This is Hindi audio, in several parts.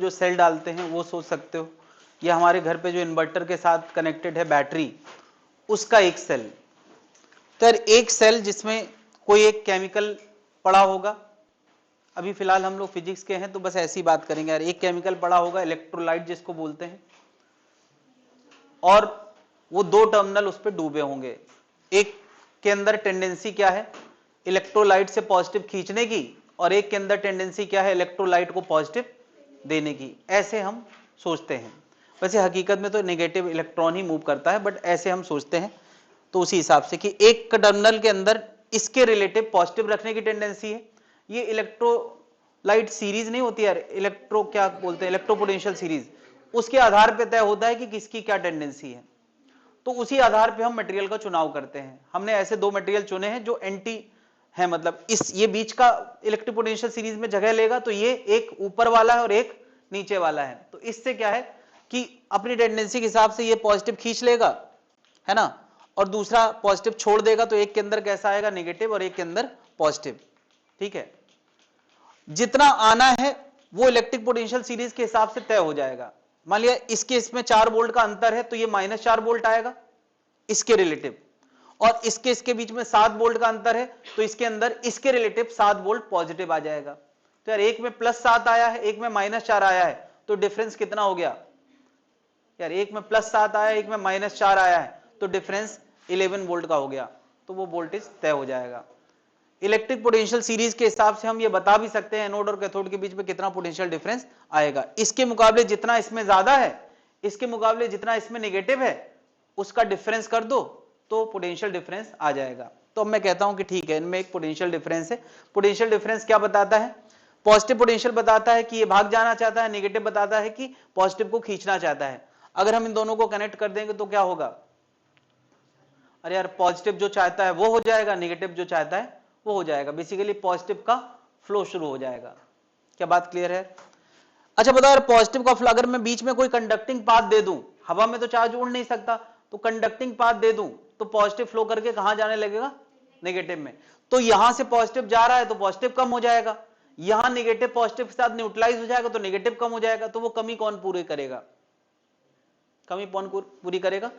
जो सेल डालते हैं वो सोच सकते हो, या हमारे घर पे जो इन्वर्टर के साथ कनेक्टेड है बैटरी, उसका एक सेल। तो यार एक सेल जिसमें कोई एक केमिकल पड़ा होगा, अभी फिलहाल हम लोग फिजिक्स के हैं तो बस ऐसी बात करेंगे यार, एक केमिकल पड़ा होगा इलेक्ट्रोलाइट जिसको बोलते हैं, और वो दो टर्मिनल उस पर डूबे होंगे। एक के अंदर टेंडेंसी क्या है, इलेक्ट्रोलाइट से पॉजिटिव खींचने की, और एक के अंदर टेंडेंसी क्या है, इलेक्ट्रोलाइट को पॉजिटिव देने की। ऐसे हम सोचते हैं, वैसे हकीकत में तो नेगेटिव इलेक्ट्रॉन ही मूव करता है, बट ऐसे हम सोचते हैं। तो उसी हिसाब से कि एक टर्मिनल के अंदर इसके रिलेटिव पॉजिटिव रखने की टेंडेंसी है। ये इलेक्ट्रोलाइट सीरीज नहीं होती यार, इलेक्ट्रो क्या बोलते हैं, इलेक्ट्रोपोटेंशियल सीरीज, उसके आधार पर तय होता है कि किसकी क्या टेंडेंसी है। तो उसी आधार पे हम मटेरियल का चुनाव करते हैं। हमने ऐसे दो मटेरियल चुने हैं जो एंटी है, मतलब ये बीच का इलेक्ट्रिक पोटेंशियल सीरीज में जगह लेगा, तो ये एक ऊपर वाला है और एक नीचे वाला है। तो इससे क्या है कि अपनी टेंडेंसी के हिसाब से ये पॉजिटिव खींच लेगा, है ना, और दूसरा पॉजिटिव छोड़ देगा, तो एक के अंदर कैसा आएगा, नेगेटिव, और एक के अंदर पॉजिटिव। ठीक है, जितना आना है वो इलेक्ट्रिक पोटेंशियल सीरीज के हिसाब से तय हो जाएगा। मान लिया इसके इसमें 4 वोल्ट का अंतर है, तो ये -4 वोल्ट आएगा इसके रिलेटिव, और इसके बीच में 7 वोल्ट का अंतर है, तो इसके अंदर इसके रिलेटिव 7 वोल्ट पॉजिटिव आ जाएगा। तो यार एक में +7 आया है, एक में -4 आया है, तो डिफरेंस कितना हो गया यार, एक में +7 आया है, एक में -4 आया है, तो डिफरेंस 11 वोल्ट का हो गया, तो वो वोल्टेज तय हो जाएगा। इलेक्ट्रिक पोटेंशियल सीरीज के हिसाब से हम ये बता भी सकते हैं एनोड और कैथोड के बीच में कितना पोटेंशियल डिफरेंस आएगा। इसके मुकाबले जितना इसमें ज्यादा है, इसके मुकाबले जितना इसमें नेगेटिव है, उसका डिफरेंस कर दो तो पोटेंशियल डिफरेंस आ जाएगा। तो अब मैं कहता हूं कि ठीक है, इनमें एक पोटेंशियल डिफरेंस है। पोटेंशियल डिफरेंस क्या बताता है, पॉजिटिव पोटेंशियल बताता है कि ये भाग जाना चाहता है, नेगेटिव बताता है कि पॉजिटिव को खींचना चाहता है। अगर हम इन दोनों को कनेक्ट कर देंगे तो क्या होगा, अरे यार पॉजिटिव जो चाहता है वो हो जाएगा, नेगेटिव जो चाहता है वो हो जाएगा। बेसिकली पॉजिटिव का फ्लो शुरू हो जाएगा। क्या बात क्लियर है? अच्छा बताओ यार, पॉजिटिव का फ्लो अगर मैं बीच में कोई कंडक्टिंग पाथ दे दूं, हवा में तो चार्ज उड़ नहीं सकता, तो कंडक्टिंग पाथ दे दूं तो पॉजिटिव फ्लो करके कहां जाने लगेगा, नेगेटिव में। तो यहां से पॉजिटिव जा रहा है तो पॉजिटिव कम हो जाएगा, यहां नेगेटिव पॉजिटिव के साथ न्यूट्रलाइज हो जाएगा तो नेगेटिव कम हो जाएगा। तो वो कमी कौन पूरी करेगा, कमी कौन पूरी करेगा,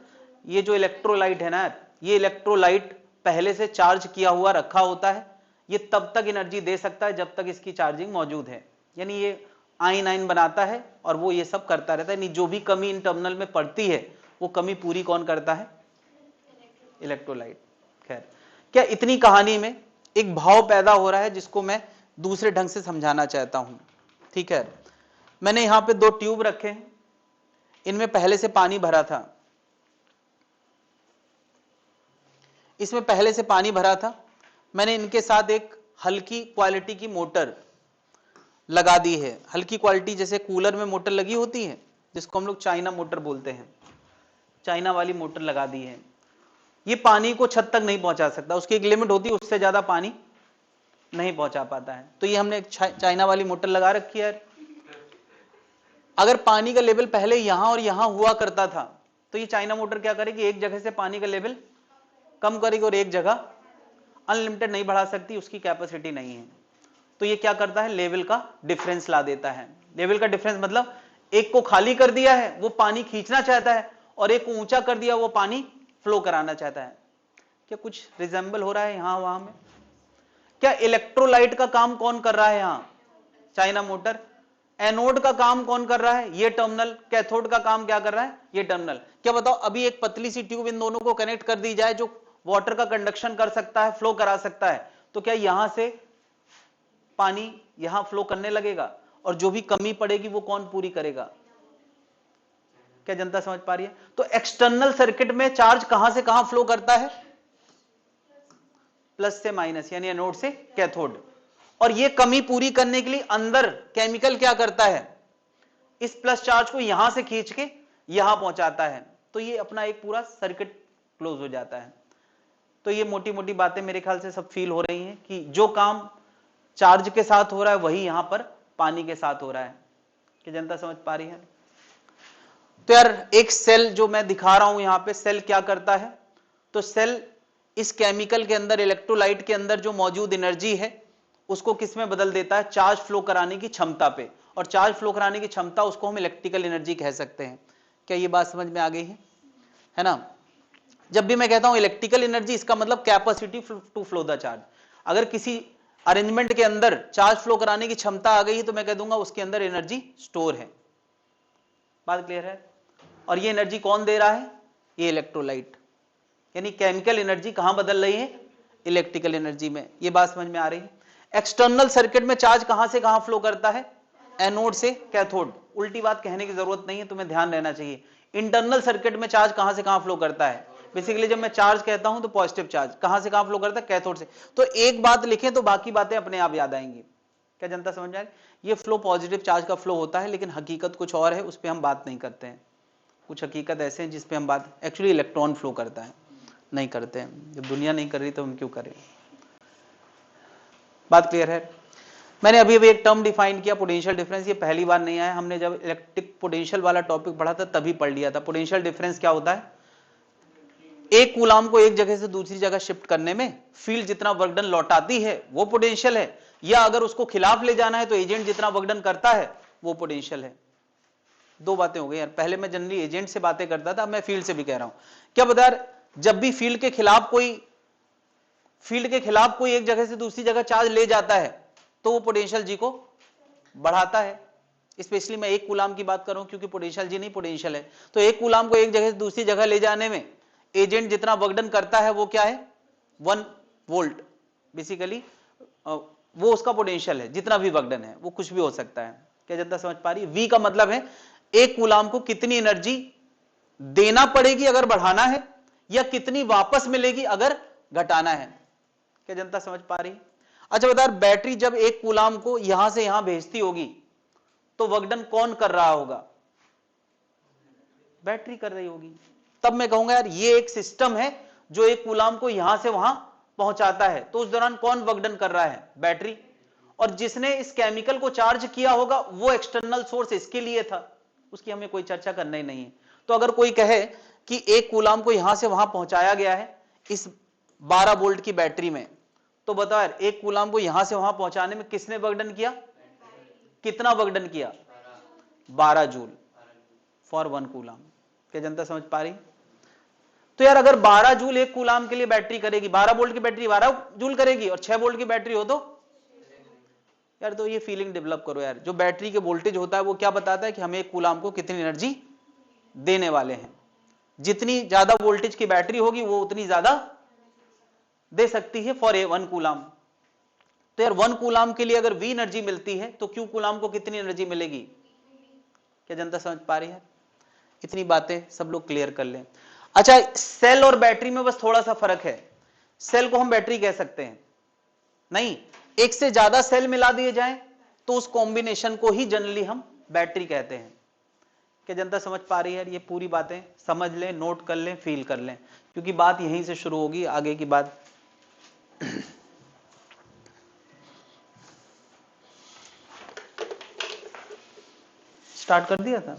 ये जो इलेक्ट्रोलाइट है ना, ये इलेक्ट्रोलाइट पहले से चार्ज किया हुआ रखा होता है, ये तब तक एनर्जी दे सकता है जब तक इसकी चार्जिंग मौजूद है। यानी ये आयन आयन बनाता है और वो ये सब करता रहता है। यानी जो भी कमी इन टर्मिनल में पड़ती है वो कमी पूरी कौन करता है, इलेक्ट्रोलाइट। खैर, क्या इतनी कहानी में एक भाव पैदा हो रहा है जिसको मैं दूसरे ढंग से समझाना चाहता हूं। ठीक है, मैंने यहां पे 2 ट्यूब रखे हैं, इनमें पहले से पानी भरा था, इसमें पहले से पानी भरा था। मैंने इनके साथ एक हल्की क्वालिटी की मोटर लगा दी है। हल्की क्वालिटी जैसे कूलर में मोटर लगी होती है, जिसको हम लोग चाइना मोटर बोलते हैं, चाइना वाली मोटर लगा दी है। ये पानी को छत तक नहीं पहुंचा सकता, उसकी एक लिमिट होती है, उससे ज्यादा पानी नहीं पहुंचा पाता है। तो ये हमने एक चाइना वाली मोटर लगा रखी है। अगर पानी का लेवल पहले यहां और यहां हुआ करता था, तो ये चाइना मोटर क्या करेगी, एक जगह से पानी का लेवल कम करेगी और एक जगह अनलिमिटेड नहीं बढ़ा सकती, उसकी कैपेसिटी नहीं है। तो ये क्या करता है, लेवल का डिफरेंस ला देता है। लेवल का डिफरेंस मतलब एक को खाली कर दिया है, वो पानी खींचना चाहता है, और एक को ऊंचा कर दिया, वो पानी फ्लो कराना चाहता है। क्या कुछ रिजेंबल हो रहा है यहां वहां में? क्या इलेक्ट्रोलाइट का काम कौन कर रहा है यहां, चाइना मोटर। एनोड का काम कौन कर रहा है, ये टर्मिनल। कैथोड का काम क्या कर रहा है, ये टर्मिनल। क्या बताओ, अभी एक पतली सी ट्यूब इन दोनों को कनेक्ट कर दी जाए जो वाटर का कंडक्शन कर सकता है, फ्लो करा सकता है, तो क्या यहां से पानी यहां फ्लो करने लगेगा, और जो भी कमी पड़ेगी वो कौन पूरी करेगा? क्या जनता समझ पा रही है? तो एक्सटर्नल सर्किट में चार्ज कहां से कहां फ्लो करता है, प्लस से माइनस, यानी एनोड से कैथोड। और ये कमी पूरी करने के लिए अंदर केमिकल क्या करता है, इस प्लस चार्ज को यहां से खींच के यहां पहुंचाता है। तो ये अपना एक पूरा सर्किट क्लोज हो जाता है। तो ये मोटी मोटी बातें मेरे ख्याल से सब फील हो रही हैं कि जो काम चार्ज के साथ हो रहा है वही यहां पर पानी के साथ हो रहा है। क्या जनता समझ पा रही है? तो यार एक सेल जो मैं दिखा रहा हूं यहां पे, सेल क्या करता है, तो सेल इस केमिकल के अंदर, इलेक्ट्रोलाइट के अंदर जो मौजूद एनर्जी है उसको किस में बदल देता है, चार्ज फ्लो कराने की क्षमता पे। और चार्ज फ्लो कराने की क्षमता, उसको हम इलेक्ट्रिकल एनर्जी कह सकते हैं। क्या ये बात समझ में आ गई है ना? जब भी मैं कहता हूं इलेक्ट्रिकल एनर्जी, इसका मतलब capacity to flow the charge. अगर किसी अरेंजमेंट के अंदर चार्ज फ्लो कराने की क्षमता आ गई है तो मैं कह दूंगा उसके अंदर एनर्जी स्टोर है। बात क्लियर है? और ये एनर्जी कौन दे रहा है? ये इलेक्ट्रोलाइट, यानी केमिकल एनर्जी कहां बदल रही है? इलेक्ट्रिकल एनर्जी में। ये बात समझ में आ रही है? एक्सटर्नल सर्किट में चार्ज कहां से कहां फ्लो करता है? एनोड से कैथोड। उल्टी बात कहने की जरूरत नहीं है, तुम्हें ध्यान रहना चाहिए। इंटरनल सर्किट में चार्ज कहां से कहां फ्लो करता है? बेसिकली जब मैं चार्ज कहता हूं तो पॉजिटिव चार्ज कहां से कहां फ्लो करता है? कैथोड से। तो एक बात लिखें तो बाकी बातें अपने आप याद आएंगी। क्या जनता समझ में? ये फ्लो पॉजिटिव चार्ज का फ्लो होता है, लेकिन हकीकत कुछ और है, उस पर हम बात नहीं करते हैं। कुछ हकीकत ऐसे हैं जिसपे हम बात, एक्चुअली इलेक्ट्रॉन फ्लो करता है, नहीं करते हैं। जब दुनिया नहीं कर रही तो हम क्यों करें? बात क्लियर है? मैंने अभी अभी एक टर्म डिफाइन किया, पोटेंशियल डिफरेंस। ये पहली बार नहीं आया, हमने जब इलेक्ट्रिक पोटेंशियल वाला टॉपिक पढ़ा था तभी पढ़ लिया था। पोटेंशियल डिफरेंस क्या होता है? एक कूलाम को एक जगह से दूसरी जगह शिफ्ट करने में फील्ड जितना वर्क डन लौटाती है वो पोटेंशियल है, या अगर उसको खिलाफ ले जाना है तो एजेंट जितना वर्क डन करता है वो पोटेंशियल है। दो बातें हो गई यार। पहले मैं जनरली एजेंट से बातें करता था, मैं फील्ड से भी कह रहा हूं। क्या बता यार, जब भी फील्ड के खिलाफ कोई एक जगह से दूसरी जगह चार्ज ले जाता है तो वो पोटेंशियल जी को बढ़ाता है। स्पेशली मैं एक कूलाम की बात कर रहा हूं क्योंकि पोटेंशियल जी नहीं पोटेंशियल है। तो एक कूलाम को एक जगह से दूसरी जगह ले जाने में एजेंट जितना वर्क डन करता है वो क्या है? 1 वोल्ट। बेसिकली वो उसका पोटेंशियल है, जितना भी वर्क डन है वो कुछ भी हो सकता है। क्या जनता समझ पा रही है? वी का मतलब है एक कूलाम को कितनी एनर्जी देना पड़ेगी अगर बढ़ाना है, या कितनी वापस मिलेगी अगर घटाना है। क्या जनता समझ पा रही? अच्छा बता, बैटरी जब एक कूलाम को यहां से यहां भेजती होगी तो वर्क डन कौन कर रहा होगा? बैटरी कर रही होगी। तब मैं कहूंगा यार ये एक सिस्टम है जो एक कूलाम को यहां से वहां पहुंचाता है, तो उस दौरान कौन वर्क डन कर रहा है? बैटरी। और जिसने इस केमिकल को चार्ज किया होगा वो एक्सटर्नल सोर्स इसके लिए था, उसकी हमें कोई चर्चा करना ही नहीं है। तो अगर कोई कहे कि एक कूलाम को यहां से वहां पहुंचाया गया है इस 12 वोल्ट की बैटरी में, तो बताओ यार एक कूलाम को यहां से वहां पहुंचाने में किसने वर्क डन किया? कितना वर्क डन किया? 12 जूल फॉर 1 कूलाम। क्या जनता समझ पा रही? तो यार अगर 12 जूल एक कूलाम के लिए बैटरी करेगी, 12 वोल्ट की बैटरी 12 जूल करेगी, और 6 वोल्ट की बैटरी हो तो यार, तो ये फीलिंग डेवलप करो यार, जो बैटरी के वोल्टेज होता है वो क्या बताता है कि हमें एक कूलाम को कितनी एनर्जी देने वाले हैं। जितनी ज्यादा वोल्टेज की बैटरी होगी वो उतनी ज्यादा दे सकती है फॉर 1 कूलाम। तो यार 1 कूलाम के लिए अगर V एनर्जी मिलती है तो Q कूलाम को कितनी एनर्जी मिलेगी? क्या जनता समझ पा रही है? इतनी बातें सब लोग क्लियर कर लें। अच्छा, सेल और बैटरी में बस थोड़ा सा फर्क है। सेल को हम बैटरी कह सकते हैं नहीं, एक से ज्यादा सेल मिला दिए जाएं तो उस कॉम्बिनेशन को ही जनरली हम बैटरी कहते हैं। क्या जनता समझ पा रही है? ये पूरी बातें समझ लें, नोट कर लें, फील कर लें, क्योंकि बात यहीं से शुरू होगी, आगे की बात स्टार्ट कर दिया था।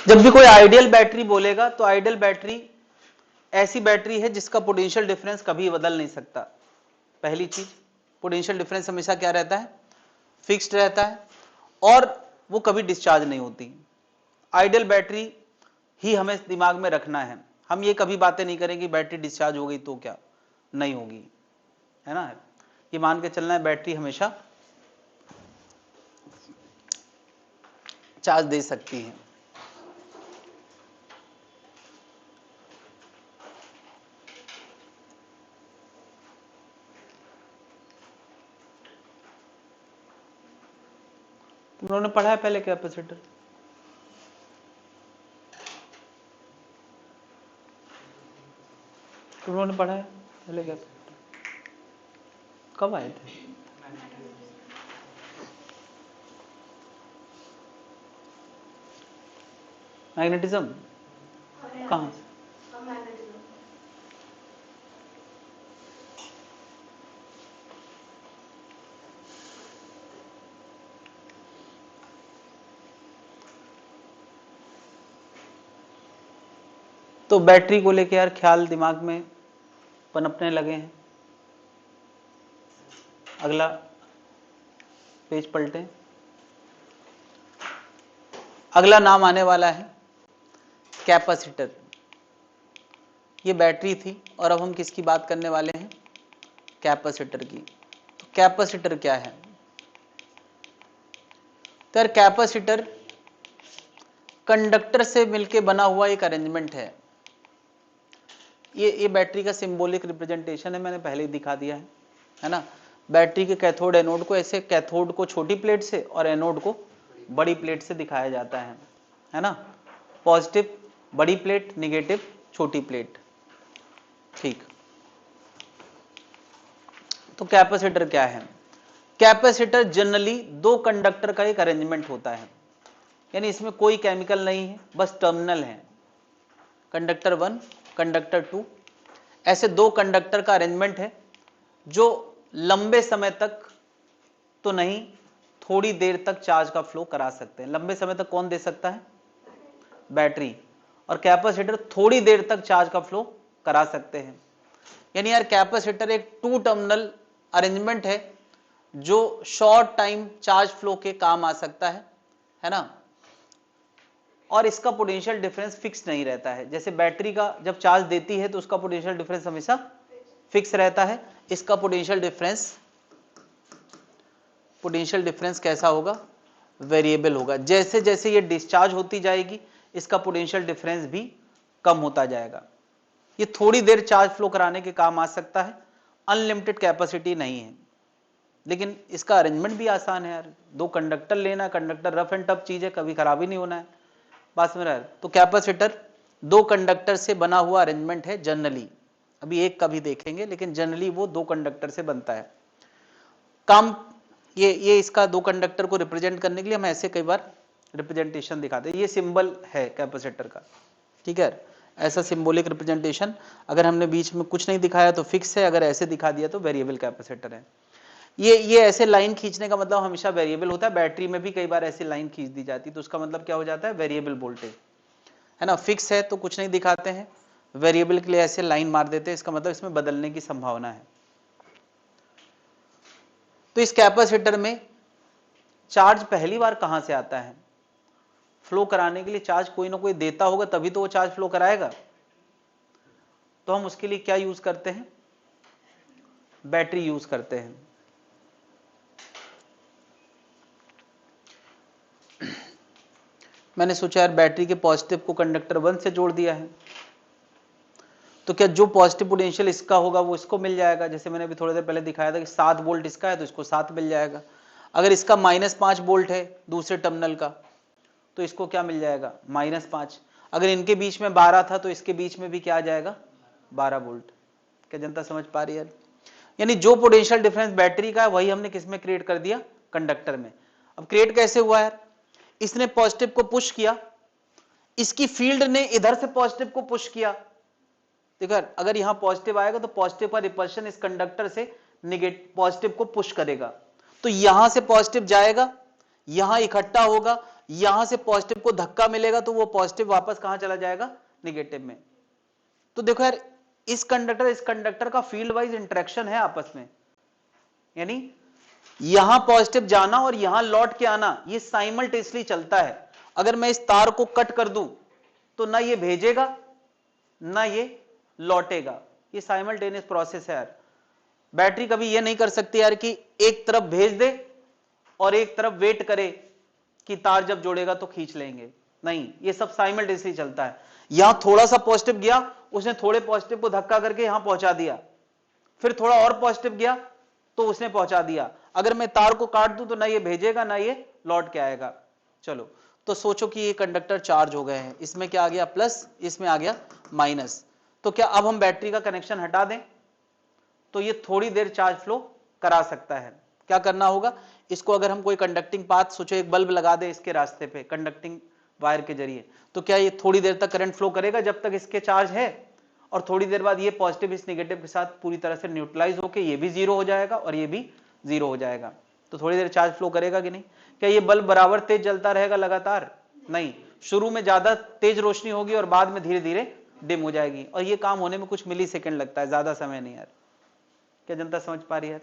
जब भी कोई आइडियल बैटरी बोलेगा तो आइडियल बैटरी ऐसी बैटरी है जिसका पोटेंशियल डिफरेंस कभी बदल नहीं सकता। पहली चीज, पोटेंशियल डिफरेंस हमेशा क्या रहता है? फिक्स्ड रहता है, और वो कभी डिस्चार्ज नहीं होती। आइडियल बैटरी ही हमें दिमाग में रखना है। हम ये कभी बातें नहीं करेंगे बैटरी डिस्चार्ज हो गई तो क्या, नहीं होगी, है ना। ये मान के चलना है बैटरी हमेशा चार्ज दे सकती है। उन्होंने पढ़ा है पहले कैपेसिटर, उन्होंने पढ़ा है पहले कैपेसिटर, कब आए थे? मैग्नेटिज्म कहाँ से? तो बैटरी को लेके यार ख्याल दिमाग में पनपने लगे हैं। अगला पेज पलटें। अगला नाम आने वाला है कैपेसिटर। ये बैटरी थी और अब हम किसकी बात करने वाले हैं? कैपेसिटर की। तो कैपेसिटर क्या है? तो यार कैपेसिटर कंडक्टर से मिलके बना हुआ एक अरेंजमेंट है। ये बैटरी का सिंबॉलिक रिप्रेजेंटेशन है, मैंने पहले ही दिखा दिया है ना। बैटरी के कैथोड एनोड को ऐसे, कैथोड को छोटी प्लेट से और एनोड को बड़ी प्लेट से दिखाया जाता है ना। पॉजिटिव बड़ी प्लेट, निगेटिव छोटी प्लेट, ठीक। तो कैपेसिटर क्या है? कैपेसिटर जनरली दो कंडक्टर का एक अरेंजमेंट होता है, यानी इसमें कोई केमिकल नहीं है, बस टर्मिनल है, कंडक्टर 1 कंडक्टर 2, ऐसे दो कंडक्टर का अरेंजमेंट है जो लंबे समय तक तो नहीं, थोड़ी देर तक चार्ज का फ्लो करा सकते हैं। लंबे समय तक कौन दे सकता है? बैटरी। और कैपेसिटर थोड़ी देर तक चार्ज का फ्लो करा सकते हैं। यानी यार कैपेसिटर एक टू टर्मिनल अरेंजमेंट है जो शॉर्ट टाइम चार्ज फ्लो के काम आ सकता है ना। और इसका पोटेंशियल डिफरेंस फिक्स नहीं रहता है। जैसे बैटरी का जब चार्ज देती है तो उसका पोटेंशियल डिफरेंस हमेशा फिक्स रहता है, इसका पोटेंशियल डिफरेंस कैसा होगा? वेरिएबल होगा। जैसे जैसे ये डिस्चार्ज होती जाएगी इसका पोटेंशियल डिफरेंस भी कम होता जाएगा। ये थोड़ी देर चार्ज फ्लो कराने के काम आ सकता है, अनलिमिटेड कैपेसिटी नहीं है, लेकिन इसका अरेंजमेंट भी आसान है यार। दो कंडक्टर लेना, कंडक्टर रफ एंड टफ चीज है, कभी खराब ही नहीं होना है, बात में रहा। तो कैपेसिटर दो कंडक्टर से बना हुआ अरेंजमेंट है जनरली, अभी एक का भी देखेंगे, लेकिन जनरली वो दो कंडक्टर से बनता है। काम ये इसका दो कंडक्टर को रिप्रेजेंट करने के लिए हम ऐसे कई बार रिप्रेजेंटेशन दिखाते हैं। ये सिंबल है कैपेसिटर का, ठीक है, ऐसा सिंबॉलिक रिप्रेजेंटेशन। अगर हमने बीच में कुछ नहीं दिखाया तो फिक्स है, अगर ऐसे दिखा दिया तो वेरिएबल कैपेसिटर है। ये ऐसे लाइन खींचने का मतलब हमेशा वेरिएबल होता है। बैटरी में भी कई बार ऐसी लाइन खींच दी जाती है तो उसका मतलब क्या हो जाता है? वेरिएबल वोल्टेज, है ना। फिक्स है तो कुछ नहीं दिखाते हैं, वेरिएबल के लिए ऐसे लाइन मार देते हैं, इसका मतलब इसमें बदलने की संभावना है। तो इस कैपेसिटर में चार्ज पहली बार कहां से आता है? फ्लो कराने के लिए चार्ज कोई ना कोई देता होगा तभी तो वो चार्ज फ्लो कराएगा। तो हम उसके लिए क्या यूज करते हैं? बैटरी यूज करते हैं। मैंने सोचा यार बैटरी के पॉजिटिव को कंडक्टर 1 से जोड़ दिया है तो क्या जो पॉजिटिव पोटेंशियल इसका होगा वो इसको मिल जाएगा। जैसे मैंने अभी थोड़ी देर पहले दिखाया था कि 7 वोल्ट इसका है तो इसको 7 मिल जाएगा। अगर इसका -5 वोल्ट है दूसरे टर्मिनल का तो इसको क्या मिल जाएगा? -5। अगर इनके बीच में 12 था तो इसके बीच में भी क्या आ जाएगा? 12 वोल्ट। क्या जनता समझ पा रही है? यानी जो पोटेंशियल डिफरेंस बैटरी का है वही हमने किस में क्रिएट कर दिया? कंडक्टर में। अब क्रिएट कैसे हुआ यार? इसने पॉजिटिव को पुश किया, इसकी फील्ड ने इधर से पॉजिटिव को पुश किया। देखो अगर यहां पॉजिटिव आएगा तो पॉजिटिव का रिपल्शन इस कंडक्टर से नेगेटिव पॉजिटिव को पुश करेगा, तो यहां से पॉजिटिव जाएगा, यहां इकट्ठा होगा, यहां से पॉजिटिव को धक्का मिलेगा तो वो पॉजिटिव वापस कहां चला जाएगा? नेगेटिव में। तो देखो यार इस कंडक्टर का फील्ड वाइज इंटरेक्शन है आपस में, यानी यहां पॉजिटिव जाना और यहां लौट के आना ये साइमल्टेनियसली चलता है। अगर मैं इस तार को कट कर दूं तो ना ये भेजेगा ना ये लौटेगा। ये साइमल्टेनियस प्रोसेस है यार। बैटरी कभी ये नहीं कर सकती यार कि एक तरफ भेज दे और एक तरफ वेट करे कि तार जब जोड़ेगा तो खींच लेंगे, नहीं, ये सब साइमल्टेनियसली चलता है। यहां थोड़ा सा पॉजिटिव गया, उसने थोड़े पॉजिटिव को धक्का करके यहां पहुंचा दिया, फिर थोड़ा और पॉजिटिव गया तो उसने पहुंचा दिया। अगर मैं तार को काट दूं तो ना ये भेजेगा ना ये लौट के आएगा। चलो तो सोचो कि ये कंडक्टर चार्ज हो गए हैं, इसमें क्या आ गया प्लस, इसमें आ गया माइनस। तो क्या अब हम बैटरी का कनेक्शन हटा दें तो ये थोड़ी देर चार्ज फ्लो करा सकता है। क्या करना होगा, इसको अगर हम कोई कंडक्टिंग पाथ, सोचो एक बल्ब लगा दे इसके रास्ते पे कंडक्टिंग वायर के जरिए, तो क्या ये थोड़ी देर तक करंट फ्लो करेगा जब तक इसके चार्ज है, और थोड़ी देर बाद ये पॉजिटिव इस नेगेटिव के साथ पूरी तरह से न्यूट्रलाइज होकर ये भी जीरो हो जाएगा और ये भी जीरो हो जाएगा। तो थोड़ी देर चार्ज फ्लो करेगा कि नहीं। क्या ये बल्ब बराबर तेज जलता रहेगा लगातार, नहीं, शुरू में ज्यादा तेज रोशनी होगी और बाद में धीरे धीरे डिम हो जाएगी, और ये काम होने में कुछ मिली सेकेंड लगता है, ज्यादा समय नहीं यार। क्या जनता समझ पा रही है?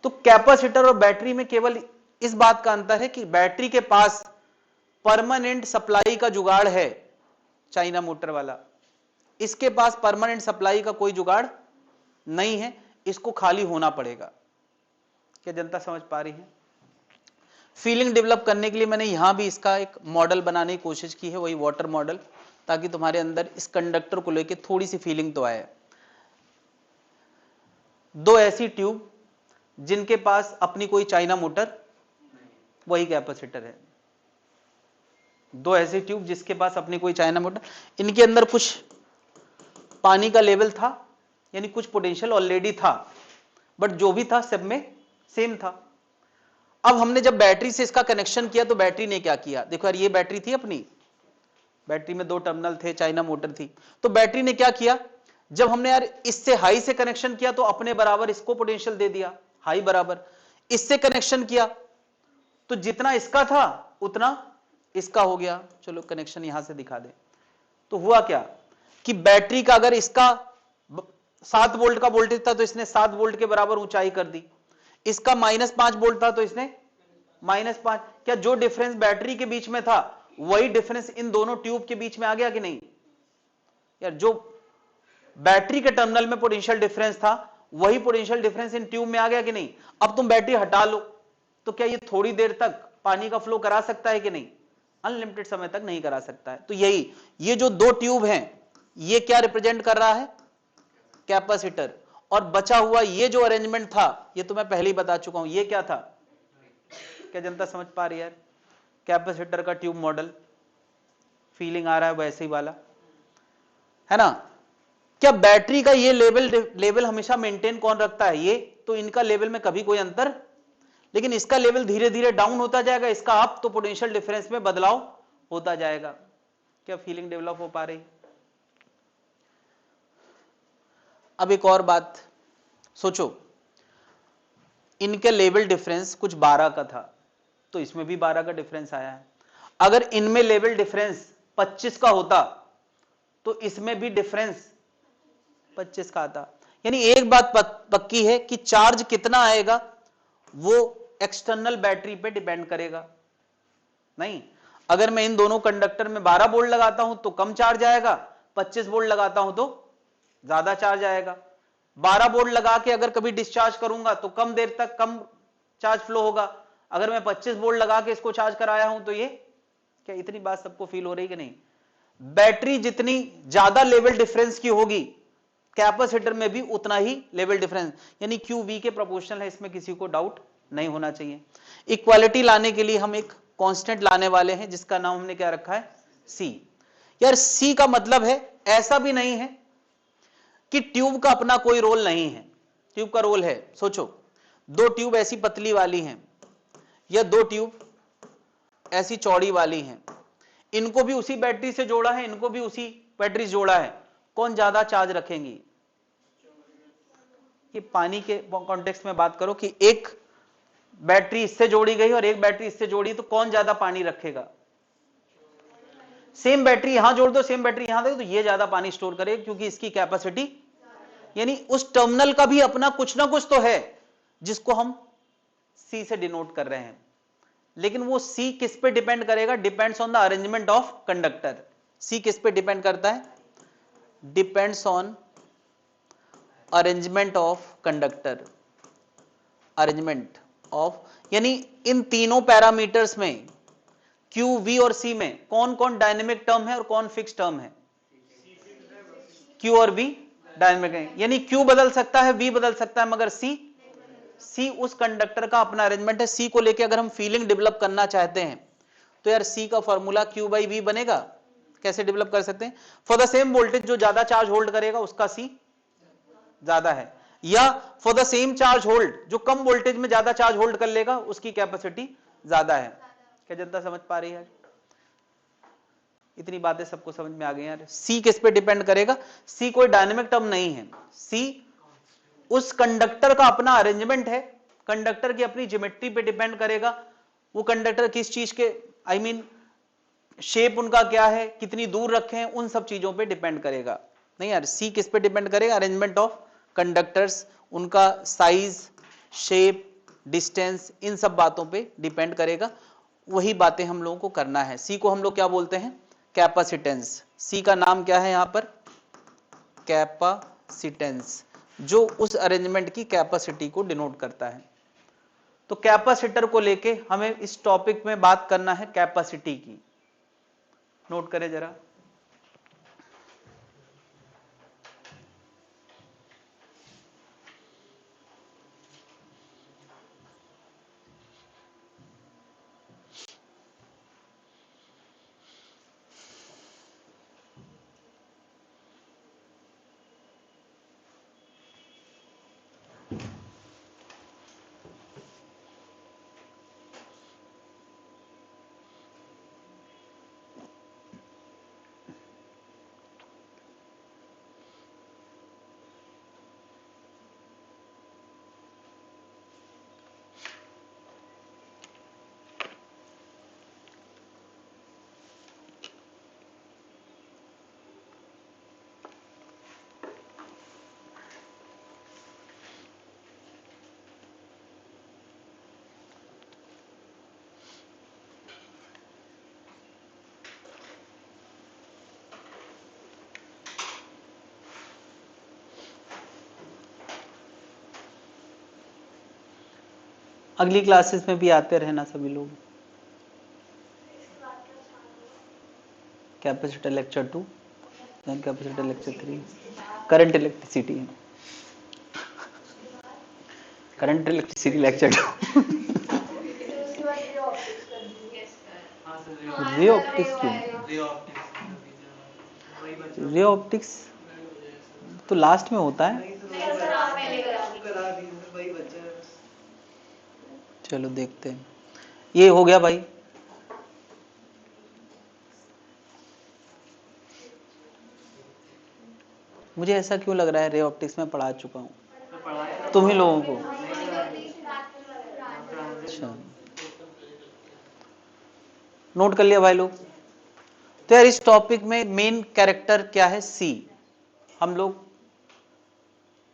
तो कैपेसिटर और बैटरी में केवल इस बात का अंतर है कि बैटरी के पास परमानेंट सप्लाई का जुगाड़ है, चाइना मोटर वाला, इसके पास परमानेंट सप्लाई का कोई जुगाड़ नहीं है, इसको खाली होना पड़ेगा। क्या जनता समझ पा रही है? फीलिंग डेवलप करने के लिए मैंने यहां भी इसका एक मॉडल बनाने की कोशिश की है, वही वाटर मॉडल, ताकि तुम्हारे अंदर इस कंडक्टर को लेकर थोड़ी सी फीलिंग तो आए। दो ऐसी ट्यूब जिनके पास अपनी कोई चाइना मोटर, वही कैपेसिटर है। दो ऐसी ट्यूब जिसके पास अपनी कोई चाइना मोटर, इनके अंदर कुछ पानी का लेवल था, यानी कुछ पोटेंशियल ऑलरेडी था, बट जो भी था सब में सेम था। अब हमने जब बैटरी से इसका कनेक्शन किया तो बैटरी ने क्या किया, देखो यार, ये बैटरी थी अपनी, बैटरी में दो टर्मिनल थे, चाइना मोटर थी, तो बैटरी ने क्या किया, जब हमने यार इससे हाई से कनेक्शन किया तो अपने बराबर इसको पोटेंशियल दे दिया, हाई बराबर, इससे कनेक्शन किया तो जितना इसका था उतना इसका हो गया। चलो कनेक्शन यहां से दिखा दे। तो हुआ क्या कि बैटरी का अगर इसका 7 वोल्ट का वोल्टेज था तो इसने 7 वोल्ट के बराबर ऊंचाई कर दी, इसका -5 वोल्ट था तो इसने -5। क्या जो डिफरेंस बैटरी के बीच में था वही डिफरेंस इन दोनों ट्यूब के बीच में आ गया कि नहीं यार? जो बैटरी के टर्मिनल में पोटेंशियल डिफरेंस था वही पोटेंशियल डिफरेंस इन ट्यूब में आ गया कि नहीं? अब तुम बैटरी हटा लो तो क्या ये थोड़ी देर तक पानी का फ्लो करा सकता है कि नहीं? अनलिमिटेड समय तक नहीं करा सकता है। तो यही, ये जो दो ट्यूब हैं ये क्या रिप्रेजेंट कर रहा है, कैपेसिटर, और बचा हुआ ये जो अरेंजमेंट था ये तो मैं पहले ही बता चुका हूं, ये क्या था? क्या जनता समझ पा रही है? कैपेसिटर का ट्यूब मॉडल, फीलिंग आ रहा है वैसे ही वाला, है ना? क्या बैटरी का ये लेवल हमेशा मेंटेन कौन रखता है? ये तो इनका लेवल में कभी कोई अंतर, लेकिन इसका लेवल धीरे धीरे डाउन होता जाएगा, इसका अप, तो पोटेंशियल डिफरेंस में बदलाव होता जाएगा। क्या फीलिंग डेवलप हो पा रही? अब एक और बात सोचो, इनके लेवल डिफरेंस कुछ 12 का था तो इसमें भी 12 का डिफरेंस आया है। अगर इनमें लेवल डिफरेंस 25 का होता तो इसमें भी डिफरेंस 25 का आता। यानी एक बात पक्की है कि चार्ज कितना आएगा वो एक्सटर्नल बैटरी पे डिपेंड करेगा। नहीं, अगर मैं इन दोनों कंडक्टर में 12 वोल्ट लगाता हूं तो कम चार्ज आएगा, 25 वोल्ट लगाता हूं तो ज्यादा चार्ज आएगा। 12 वोल्ट लगा के अगर कभी डिस्चार्ज करूंगा तो कम देर तक कम चार्ज फ्लो होगा, अगर मैं 25 वोल्ट लगा के इसको चार्ज कराया हूं तो ये, क्या इतनी बात सबको फील हो रही कि नहीं? बैटरी जितनी ज्यादा लेवल डिफरेंस की होगी कैपेसिटर में भी उतना ही लेवल डिफरेंस, यानी क्यू वी के प्रोपोर्शनल है, इसमें किसी को डाउट नहीं होना चाहिए। इक्वालिटी लाने के लिए हम एक कांस्टेंट लाने वाले हैं जिसका नाम हमने क्या रखा है, सी। यार सी का मतलब है, ऐसा भी नहीं है कि ट्यूब का अपना कोई रोल नहीं है, ट्यूब का रोल है। सोचो, दो ट्यूब ऐसी पतली वाली हैं या दो ट्यूब ऐसी चौड़ी वाली हैं, इनको भी उसी बैटरी से जोड़ा है, इनको भी उसी बैटरी से जोड़ा है, कौन ज्यादा चार्ज रखेंगी? कि पानी के कॉन्टेक्स्ट में बात करो कि एक बैटरी इससे जोड़ी गई और एक बैटरी इससे जोड़ी, तो कौन ज्यादा पानी रखेगा? सेम बैटरी यहां जोड़ दो, सेम बैटरी यहां दे दो, तो ये ज्यादा पानी स्टोर करेगा क्योंकि इसकी कैपेसिटी, यानी उस टर्मिनल का भी अपना कुछ ना कुछ तो है जिसको हम सी से डिनोट कर रहे हैं। लेकिन वो सी किस पे डिपेंड करेगा? Depends on the arrangement of conductor. See किस पे डिपेंड करता है? Depends on arrangement of conductor, arrangement of, यानी इन तीनों पैरामीटर्स में Q, V और C में कौन कौन डायनेमिक टर्म है और कौन फिक्स टर्म है? Q और V डायनेमिक है, यानी Q बदल सकता है, V बदल सकता है, मगर C उस कंडक्टर का अपना अरेंजमेंट है। C को लेके अगर हम फीलिंग डेवलप करना चाहते हैं तो यार C का फॉर्मूला Q बाई V बनेगा। कैसे डेवलप कर सकते हैं? फॉर द सेम वोल्टेज जो ज्यादा चार्ज होल्ड करेगा उसका C ज्यादा है, या for the same charge hold जो कम वोल्टेज में ज्यादा चार्ज होल्ड कर लेगा उसकी कैपेसिटी ज्यादा है। क्या जनता समझ पा रही है? इतनी बातें सबको समझ में आ गई यार। सी किस पे डिपेंड करेगा? सी कोई डायनेमिक टर्म नहीं है, सी उस कंडक्टर का अपना अरेंजमेंट है, कंडक्टर की अपनी ज्योमेट्री पे डिपेंड करेगा। वो कंडक्टर किस चीज के आई मीन शेप उनका क्या है, कितनी दूर रखे हैं, उन सब चीजों पे डिपेंड करेगा। नहीं यार, सी किस पे डिपेंड करेगा? अरेंजमेंट ऑफ कंडक्टर्स, उनका साइज, शेप, डिस्टेंस, इन सब बातों पे डिपेंड करेगा। वही बातें हम लोगों को करना है। सी को हम लोग क्या बोलते हैं? कैपेसिटेंस। सी का नाम क्या है यहां पर? कैपेसिटेंस, जो उस अरेंजमेंट की कैपेसिटी को डिनोट करता है। तो कैपेसिटर को लेके हमें इस टॉपिक में बात करना है कैपेसिटी की। नोट करें जरा। अगली क्लासेस में भी आते रहना सभी लोग। Capacitor lecture 2, then capacitor lecture 3, current electricity, current electricity lecture 2। Ray optics क्यों? रे ऑप्टिक्स तो लास्ट में होता है। चलो देखते हैं। ये हो गया भाई। मुझे ऐसा क्यों लग रहा है रे ऑप्टिक्स में पढ़ा चुका हूँ तुम ही लोगों को। अच्छा, नोट कर लिया भाई लोग। तो यार इस टॉपिक में मेन कैरेक्टर क्या है? सी। हम लोग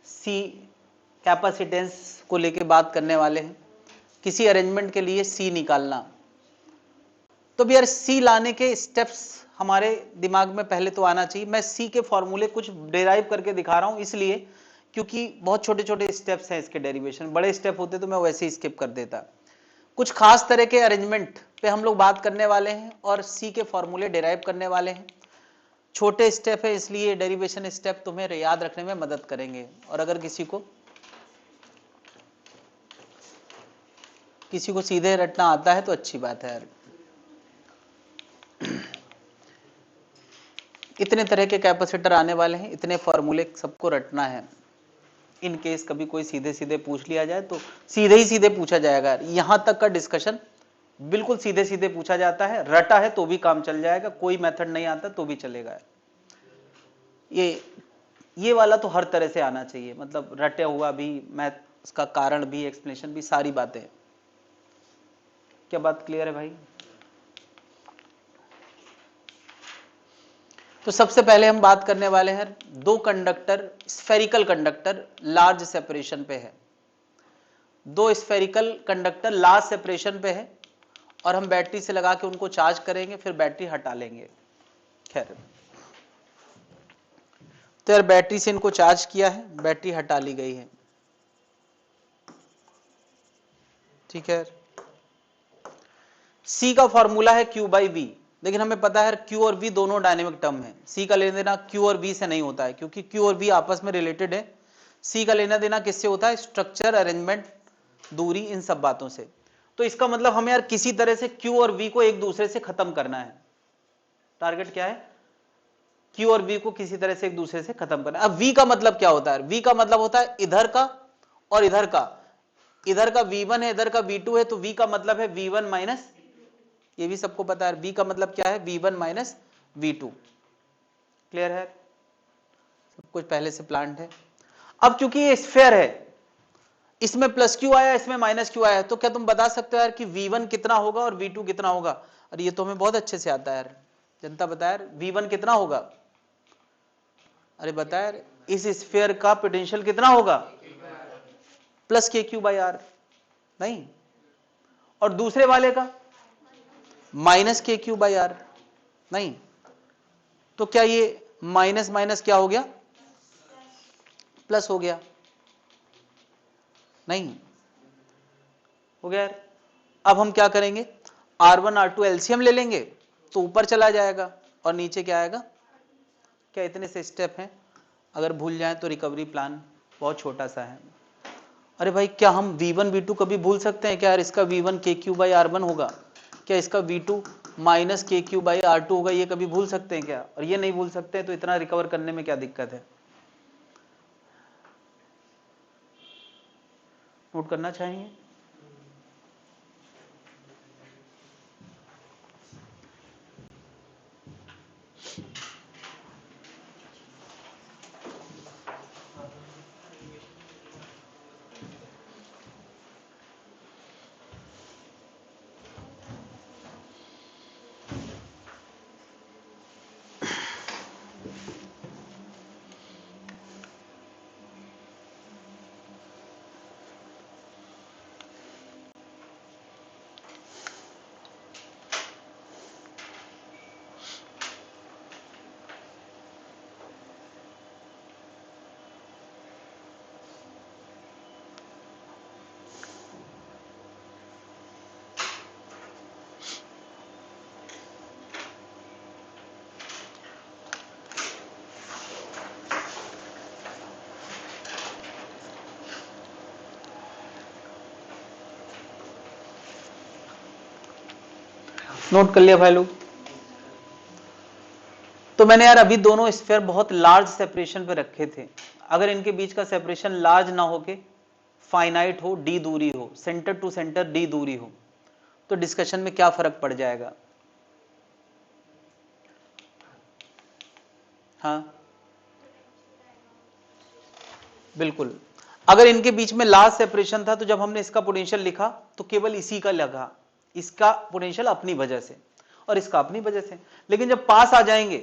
सी कैपेसिटेंस को लेके बात करने वाले हैं। किसी अरेंजमेंट के लिए सी निकालना, तो भी यार सी लाने के स्टेप्स हमारे दिमाग में पहले तो आना चाहिए। मैं सी के फॉर्मूले कुछ डेराइव करके दिखा रहा हूं इसलिए क्योंकि बहुत छोटे छोटे स्टेप्स हैं इसके डेरिवेशन। बड़े स्टेप होते तो मैं वैसे ही स्किप कर देता। कुछ खास तरह के अरेंजमेंट पे हम लोग बात करने वाले हैं और सी के फॉर्मूले डेराइव करने वाले हैं। छोटे स्टेप है इसलिए डेरिवेशन स्टेप तुम्हें याद रखने में मदद करेंगे। और अगर किसी को सीधे रटना आता है तो अच्छी बात है यार। इतने तरह के कैपेसिटर आने वाले हैं, इतने फॉर्मूले सबको रटना है। इन केस कभी कोई सीधे सीधे पूछ लिया जाए तो सीधे ही सीधे पूछा जाएगा। यहां तक का डिस्कशन बिल्कुल सीधे सीधे पूछा जाता है। रटा है तो भी काम चल जाएगा, कोई मेथड नहीं आता तो भी चलेगा। ये वाला तो हर तरह से आना चाहिए, मतलब रटे हुआ भी, मैथ उसका कारण भी, एक्सप्लेनेशन भी, सारी बातें। क्या बात क्लियर है भाई? तो सबसे पहले हम बात करने वाले हैं दो conductor, spherical conductor large separation पे है। दो स्फेरिकल कंडक्टर लार्ज सेपरेशन पे है और हम बैटरी से लगा के उनको चार्ज करेंगे, फिर बैटरी हटा लेंगे। खैर, तो यार बैटरी से इनको चार्ज किया है, बैटरी हटा ली गई है, ठीक है। सी का फॉर्मूला है Q बाई वी, लेकिन हमें पता है Q और V दोनों डायनेमिक टर्म है, सी का लेना देना Q और V से नहीं होता है, क्योंकि Q और V आपस में रिलेटेड है। सी का लेना देना किससे होता है? स्ट्रक्चर, अरेंजमेंट, दूरी, इन सब बातों से। तो इसका मतलब हमें यार किसी तरह से Q और V को एक दूसरे से खत्म करना है। टारगेट क्या है? Q और V को किसी तरह से एक दूसरे से खत्म करना है। अब V का मतलब क्या होता है? V का मतलब होता है इधर का और इधर का, इधर का V1 है, इधर का V2 है, तो V का मतलब है V1 माइनस, ये भी सबको पता है, V का मतलब क्या है? V1 minus V2। क्लियर है? सब कुछ पहले से प्लान्ड है। अब चूंकि ये स्फीयर है, इसमें प्लस क्यू आया, इसमें माइनस क्यू आया, तो क्या तुम बता सकते हो यार कि V1 कितना होगा और V2 कितना होगा? अरे ये तो हमें बहुत अच्छे से आता है यार, जनता बता यार, V1 कितना होगा? अरे बता यार, इस स्फीयर का पोटेंशियल कितना होगा? प्लस के क्यू बाई आर, नहीं? और दूसरे वाले का माइनस के क्यू बाई आर, नहीं? तो क्या ये माइनस माइनस क्या हो गया? प्लस हो गया, नहीं? हो गया यार। अब हम क्या करेंगे? R1 R2 एलसीएम ले लेंगे तो ऊपर चला जाएगा और नीचे क्या आएगा? क्या इतने से स्टेप हैं, अगर भूल जाएं तो रिकवरी प्लान बहुत छोटा सा है। अरे भाई, क्या हम V1 V2 कभी भूल सकते हैं क्या? यार इसका V1 KQ बाई R1 होगा, क्या इसका V2 minus KQ by R2 होगा, ये कभी भूल सकते हैं क्या? और ये नहीं भूल सकते हैं तो इतना रिकवर करने में क्या दिक्कत है? नोट करना चाहेंगे? नोट कर लिया भाई लोग? तो मैंने यार अभी दोनों स्फीयर बहुत लार्ज सेपरेशन पे रखे थे, अगर इनके बीच का सेपरेशन लार्ज ना होके फाइनाइट हो, डी दूरी हो, सेंटर टू सेंटर डी दूरी हो, तो डिस्कशन में क्या फर्क पड़ जाएगा? हाँ बिल्कुल, अगर इनके बीच में लार्ज सेपरेशन था तो जब हमने इसका पोटेंशियल लिखा तो केवल इसी का लगा, इसका पोटेंशियल अपनी वजह से और इसका अपनी वजह से, लेकिन जब पास आ जाएंगे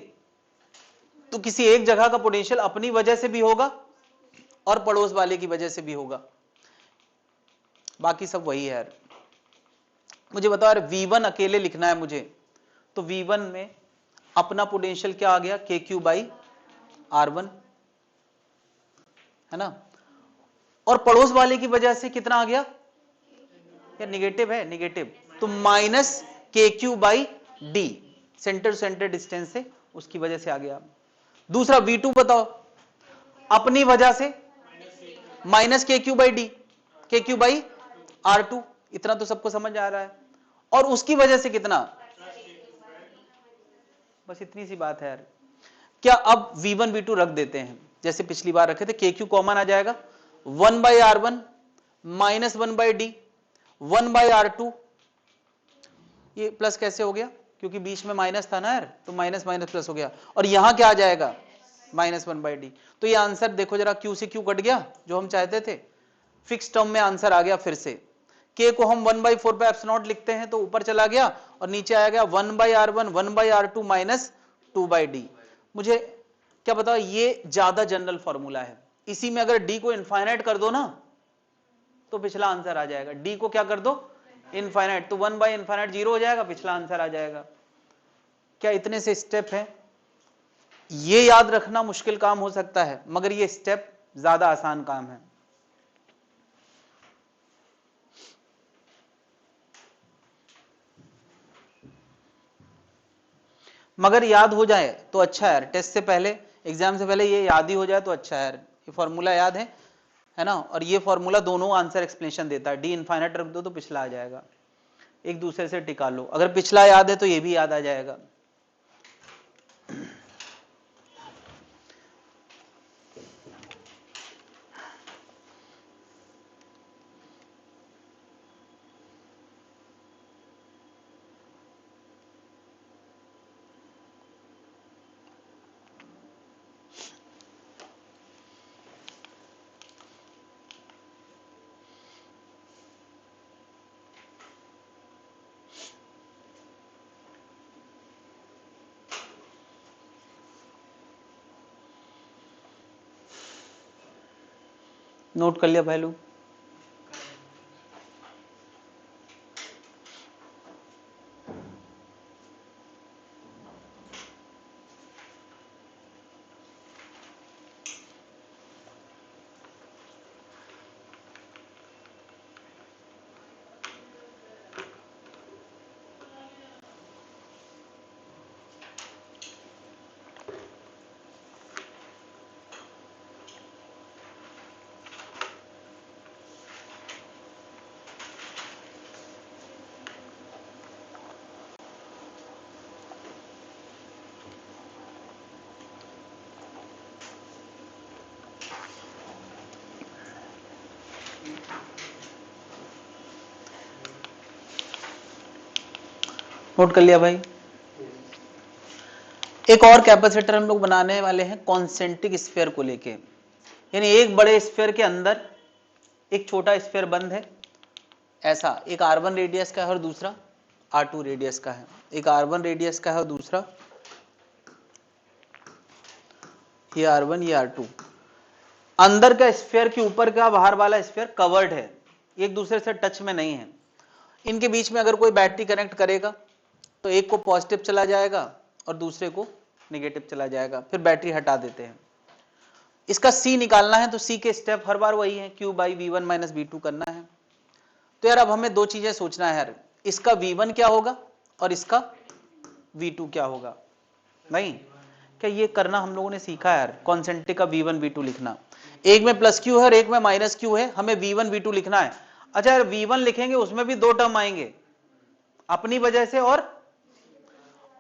तो किसी एक जगह का पोटेंशियल अपनी वजह से भी होगा और पड़ोस वाले की वजह से भी होगा, बाकी सब वही है यार। मुझे बताओ यार, V1 अकेले लिखना है मुझे, तो V1 में अपना पोटेंशियल क्या आ गया? KQ बाई R1, है ना? और पड़ोस वाले की वजह से कितना आ गया? या निगेटिव है, निगेटिव, तो minus KQ by D, centre centre distance से उसकी वजह से आ गया। दूसरा V2 बताओ, अपनी वजह से minus KQ by D, KQ by R2, इतना तो सबको समझ आ रहा है, और उसकी वजह से कितना? बस इतनी सी बात है यार। क्या अब V1 V2 रख देते हैं जैसे पिछली बार रखे थे, KQ कॉमन आ जाएगा, 1 by R1 minus 1 by D, 1 by R2, ये प्लस कैसे हो गया? क्योंकि बीच में माइनस था ना यार, तो माइनस माइनस प्लस हो गया, और यहां क्या आ जाएगा? Minus 1 by D. तो ये आंसर देखो जरा, Q से Q कट गया जो हम चाहते थे, फिक्स टर्म में आंसर आ गया फिर से। K को हम 1 बाई 4 पे एप्सिलॉन लिखते हैं तो ऊपर चला गया और नीचे आ गया 1 by R1 1 by R2 minus 2 by D. मुझे क्या बताओ, ये ज्यादा जनरल फॉर्मूला है, इसी में अगर डी को इनफाइनाइट कर दो ना तो पिछला आंसर आ जाएगा। डी को क्या कर दो? इनफाइनाइट, तो 1 बाई इनफाइनाइट 0 हो जाएगा, पिछला आंसर आ जाएगा। क्या इतने से स्टेप है? ये याद रखना मुश्किल काम हो सकता है, मगर ये स्टेप ज्यादा आसान काम है। मगर याद हो जाए तो अच्छा है यार, टेस्ट से पहले, एग्जाम से पहले ये याद ही हो जाए तो अच्छा है यार। ये फॉर्मूला याद है ना, और ये फॉर्मूला दोनों आंसर एक्सप्लेनेशन देता है। डी इनफाइनाइट रख दो तो पिछला आ जाएगा, एक दूसरे से टिका लो, अगर पिछला याद है तो ये भी याद आ जाएगा। नोट कर लिया भाई लोग? नोट कर लिया भाई? एक और कैपेसिटर हम लोग बनाने वाले हैं कॉन्सेंट्रिक स्फीयर को लेके, यानी एक बड़े स्फीयर के अंदर एक छोटा स्फीयर बंद है, ऐसा एक R1 रेडियस का है और दूसरा R2 रेडियस का है। एक R1 रेडियस का है और दूसरा ये R1 ये R2। अंदर का स्फीयर के ऊपर का बाहर वाला स्फीयर कवर्ड है, एक दूसरे से टच में नहीं है। इनके बीच में अगर कोई बैटरी कनेक्ट करेगा तो एक को पॉजिटिव चला जाएगा और दूसरे को नेगेटिव चला जाएगा, फिर बैटरी हटा देते हैं। इसका C निकालना है तो C के स्टेप हर बार वही है, Q by V1 minus V2 करना है। तो यार अब हमें दो चीजें सोचना है यार, इसका V1 क्या होगा और इसका V2 क्या होगा। नहीं क्या ये करना हम लोगों ने सीखा है यार, कॉन्सेंट्रिक का V1 V2 लिखना। एक में प्लस Q है और एक में माइनस Q है, हमें V1 V2 लिखना है। अच्छा यार V1 लिखेंगे उसमें भी दो टर्म आएंगे अपनी वजह से,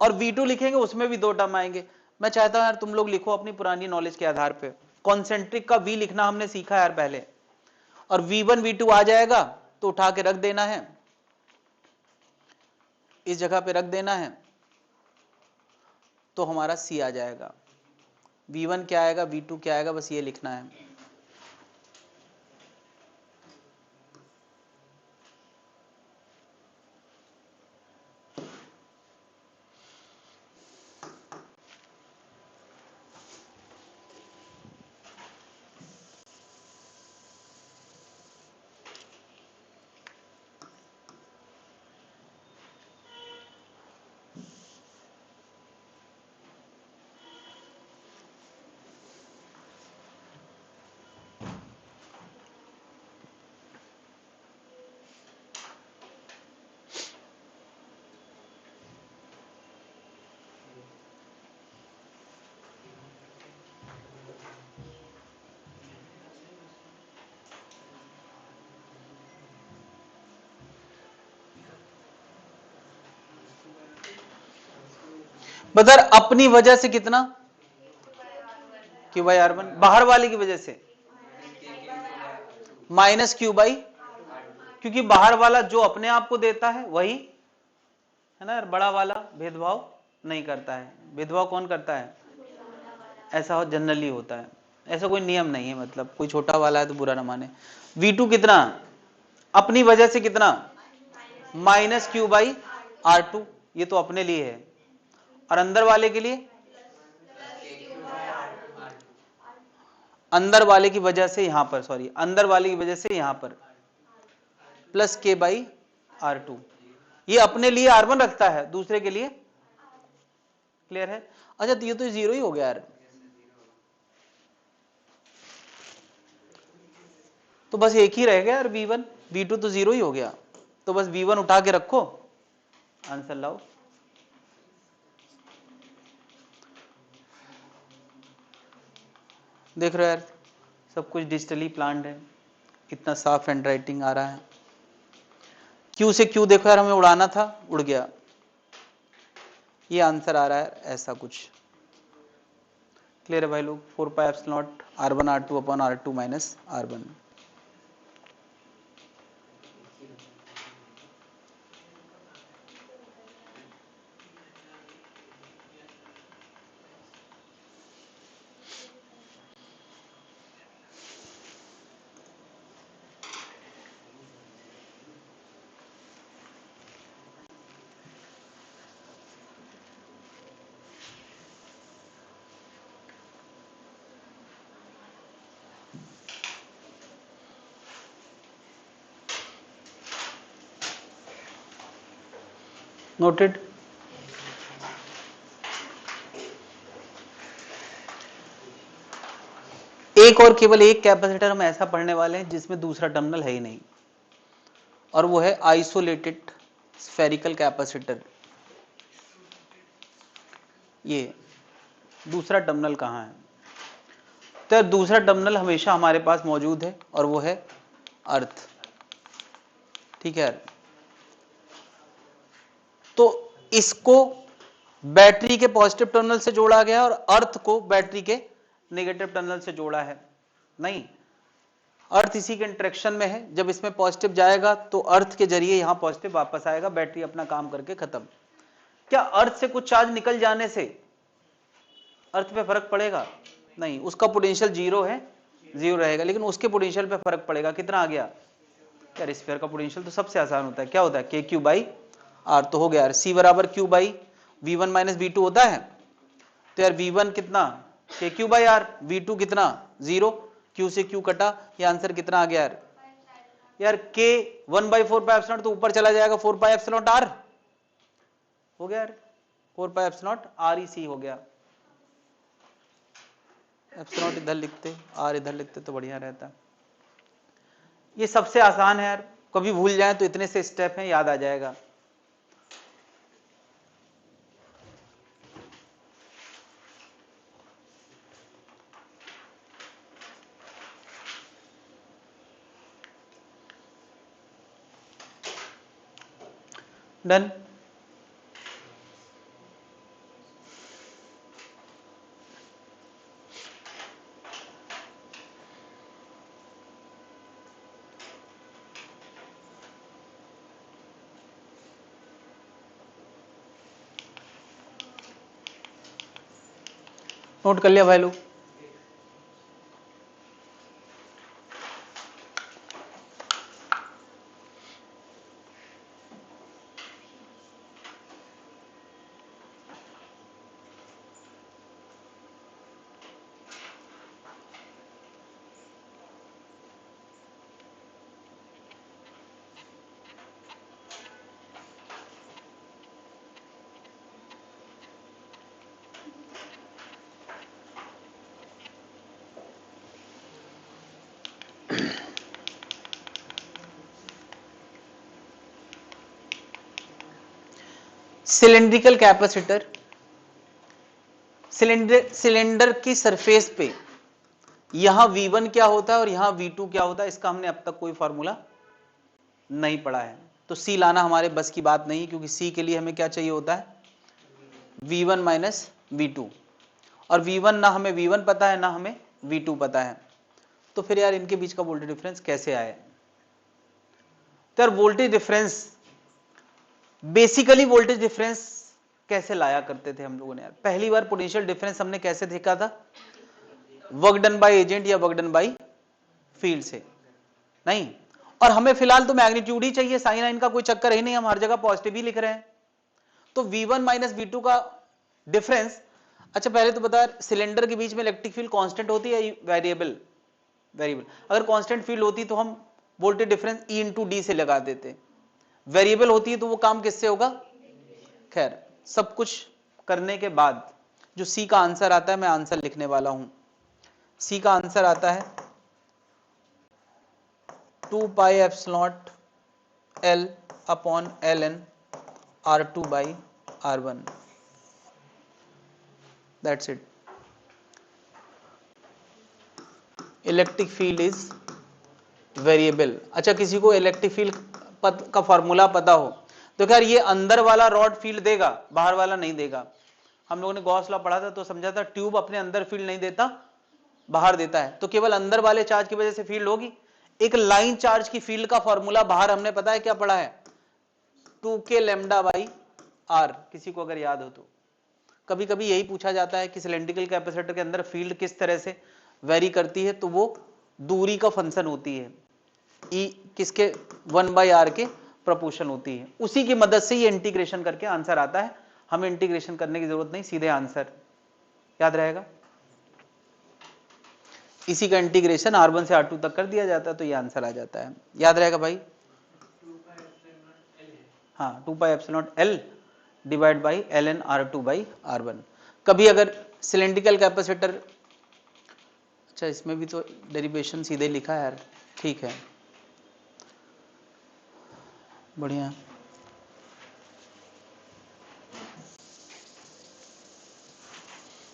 और V2 लिखेंगे उसमें भी दो टर्म आएंगे। मैं चाहता हूं यार तुम लोग लिखो अपनी पुरानी नॉलेज के आधार पे। कॉन्सेंट्रिक का V लिखना हमने सीखा यार पहले, और V1 V2 आ जाएगा तो उठा के रख देना है, इस जगह पे रख देना है, तो हमारा C आ जाएगा। V1 क्या आएगा V2 क्या आएगा, बस ये लिखना है। बदर अपनी वजह से कितना, Q बाई R1, बाहर वाले की वजह से माइनस Q बाई, क्योंकि बाहर वाला जो अपने आप को देता है वही है ना, बड़ा वाला भेदभाव नहीं करता है। भेदभाव कौन करता है, ऐसा हो जनरली होता है, ऐसा कोई नियम नहीं है, मतलब कोई छोटा वाला है तो बुरा ना माने। V2 कितना, अपनी वजह से कितना, माइनस Q बाई R2, ये तो अपने लिए है, और अंदर वाले के लिए, अंदर वाले की वजह से यहां पर, सॉरी अंदर वाले की वजह से यहां पर प्लस K बाई R2। ये अपने लिए R1 रखता है, दूसरे के लिए क्लियर है? अच्छा तो ये तो जीरो ही हो गया यार, तो बस एक ही रह गया यार V1, V2 तो जीरो ही हो गया, तो बस V1 उठा के रखो, आंसर लाओ। देख रहे हो यार, सब कुछ डिजिटली प्लान्ड है, कितना साफ हैंड राइटिंग आ रहा है। क्यू से क्यू देखो यार, हमें उड़ाना था, उड़ गया, ये आंसर आ रहा है ऐसा कुछ। क्लियर है भाई लोग? 4 pi epsilon not R1 R2 upon R2 minus R1। Noted. एक और केवल एक कैपेसिटर हम ऐसा पढ़ने वाले हैं जिसमें दूसरा टर्मिनल है ही नहीं, और वो है आइसोलेटेड स्फेरिकल कैपेसिटर। ये दूसरा टर्मिनल कहाँ है? तो दूसरा टर्मिनल हमेशा हमारे पास मौजूद है और वो है अर्थ। ठीक है, तो इसको बैटरी के पॉजिटिव टर्मिनल से जोड़ा गया और अर्थ को बैटरी के नेगेटिव टर्मिनल से जोड़ा है। नहीं, अर्थ इसी के इंटरेक्शन में है, जब इसमें पॉजिटिव जाएगा तो अर्थ के जरिए यहां पॉजिटिव वापस आएगा, बैटरी अपना काम करके खत्म। क्या अर्थ से कुछ चार्ज निकल जाने से अर्थ पे फर्क पड़ेगा? नहीं, उसका पोटेंशियल जीरो है, जीरो रहेगा, लेकिन उसके पोटेंशियल पे फर्क पड़ेगा। कितना आ गया यार? स्फीयर का पोटेंशियल तो सबसे आसान होता है, क्या होता है? के क्यू बाई आर। तो हो गया यार, सी बराबर Q by V1 minus V2 होता है। तो यार V1 कितना? के क्यू बाई आर, V2 कितना? जीरो, क्यू से क्यू कटा, ये आंसर कितना आ गया यार? यार के 1/4 पाई एप्सिलॉन तो ऊपर चला जाएगा, 4 पाई एप्सिलॉन आर हो गया यार, 4 पाई एप्सिलॉन आर ही सी हो गया। एप्सिलॉन इधर लिखते, आर इधर लिखते तो बढ़िया रहता। ये सबसे आसान है यार, कभी भूल जाए तो इतने से स्टेप हैं, याद आ जाएगा। डन। नोट कर लिया भाई लोग? सिलेंड्रिकल कैपेसिटर, सिलेंडर की सरफेस पे यहां V1 क्या होता है और यहां V2 क्या होता है, इसका हमने अब तक कोई फार्मूला नहीं पढ़ा है, तो C लाना हमारे बस की बात नहीं, क्योंकि C के लिए हमें क्या चाहिए होता है? V1 माइनस V2, और V1 ना हमें V1 पता है ना हमें V2 पता है, तो फिर यार इनके बीच का वोल्टेज डिफरेंस कैसे आए? तो यार voltage difference, basically voltage difference कैसे लाया करते थे हम लोगों ने यार? पहली बार पोटेंशियल डिफरेंस हमने कैसे देखा था? वर्क डन बाय एजेंट या वर्क डन बाय फील्ड से। नहीं, और हमें फिलहाल तो मैग्नीट्यूड ही चाहिए, साइन आइन का कोई चक्कर ही नहीं, हम हर जगह पॉजिटिव ही लिख रहे हैं। तो V1 माइनस V2 का डिफरेंस, अच्छा पहले तो बता, सिलेंडर के बीच में इलेक्ट्रिक फील्ड कांस्टेंट होती है वेरिएबल? वेरिएबल। अगर कांस्टेंट फील्ड होती तो हम voltage difference E into D से लगा देते, वेरिएबल होती है तो वो काम किससे होगा? खैर सब कुछ करने के बाद जो सी का आंसर आता है, मैं आंसर लिखने वाला हूं। सी का आंसर आता है 2 pi epsilon L upon ln R2 by R1। That's it. Electric field is variable. अच्छा, किसी को इलेक्ट्रिक फील्ड का फॉर्मूला पता हो तो खैर ये अंदर वाला रॉड फील्ड देगा, बाहर वाला नहीं देगा। हम लोगों ने गॉस लॉ पढ़ा था तो समझा था ट्यूब अपने अंदर फील्ड नहीं देता, बाहर देता है, तो केवल अंदर वाले चार्ज की वजह से फील्ड होगी। एक लाइन चार्ज की फील्ड का फॉर्मूला बाहर हमने पता है क्या पढ़ा है, 2k लैम्डा बाई आर, किसी को अगर याद हो तो। कभी कभी यही पूछा जाता है कि सिलेंड्रिकल कैपेसिटर के अंदर फील्ड किस तरह से वेरी करती है, तो वो दूरी का फंक्शन होती है, ई किसके 1/r के प्रोपोर्शन होती है। उसी की मदद से ये इंटीग्रेशन करके आंसर आता है, हमें इंटीग्रेशन करने की जरूरत नहीं, सीधे आंसर याद रहेगा। इसी का इंटीग्रेशन R1 से R2 तक कर दिया जाता है तो ये आंसर आ जाता है, याद रहेगा भाई। हाँ, 2 pi epsilon L divide by ln R2 by R1। कभी अगर सिलेंड्रिकल कैपेसिटर, अच्छा इसमें भी तो डेरिवेशन सीधे लिखा है यार, ठीक है बढ़िया।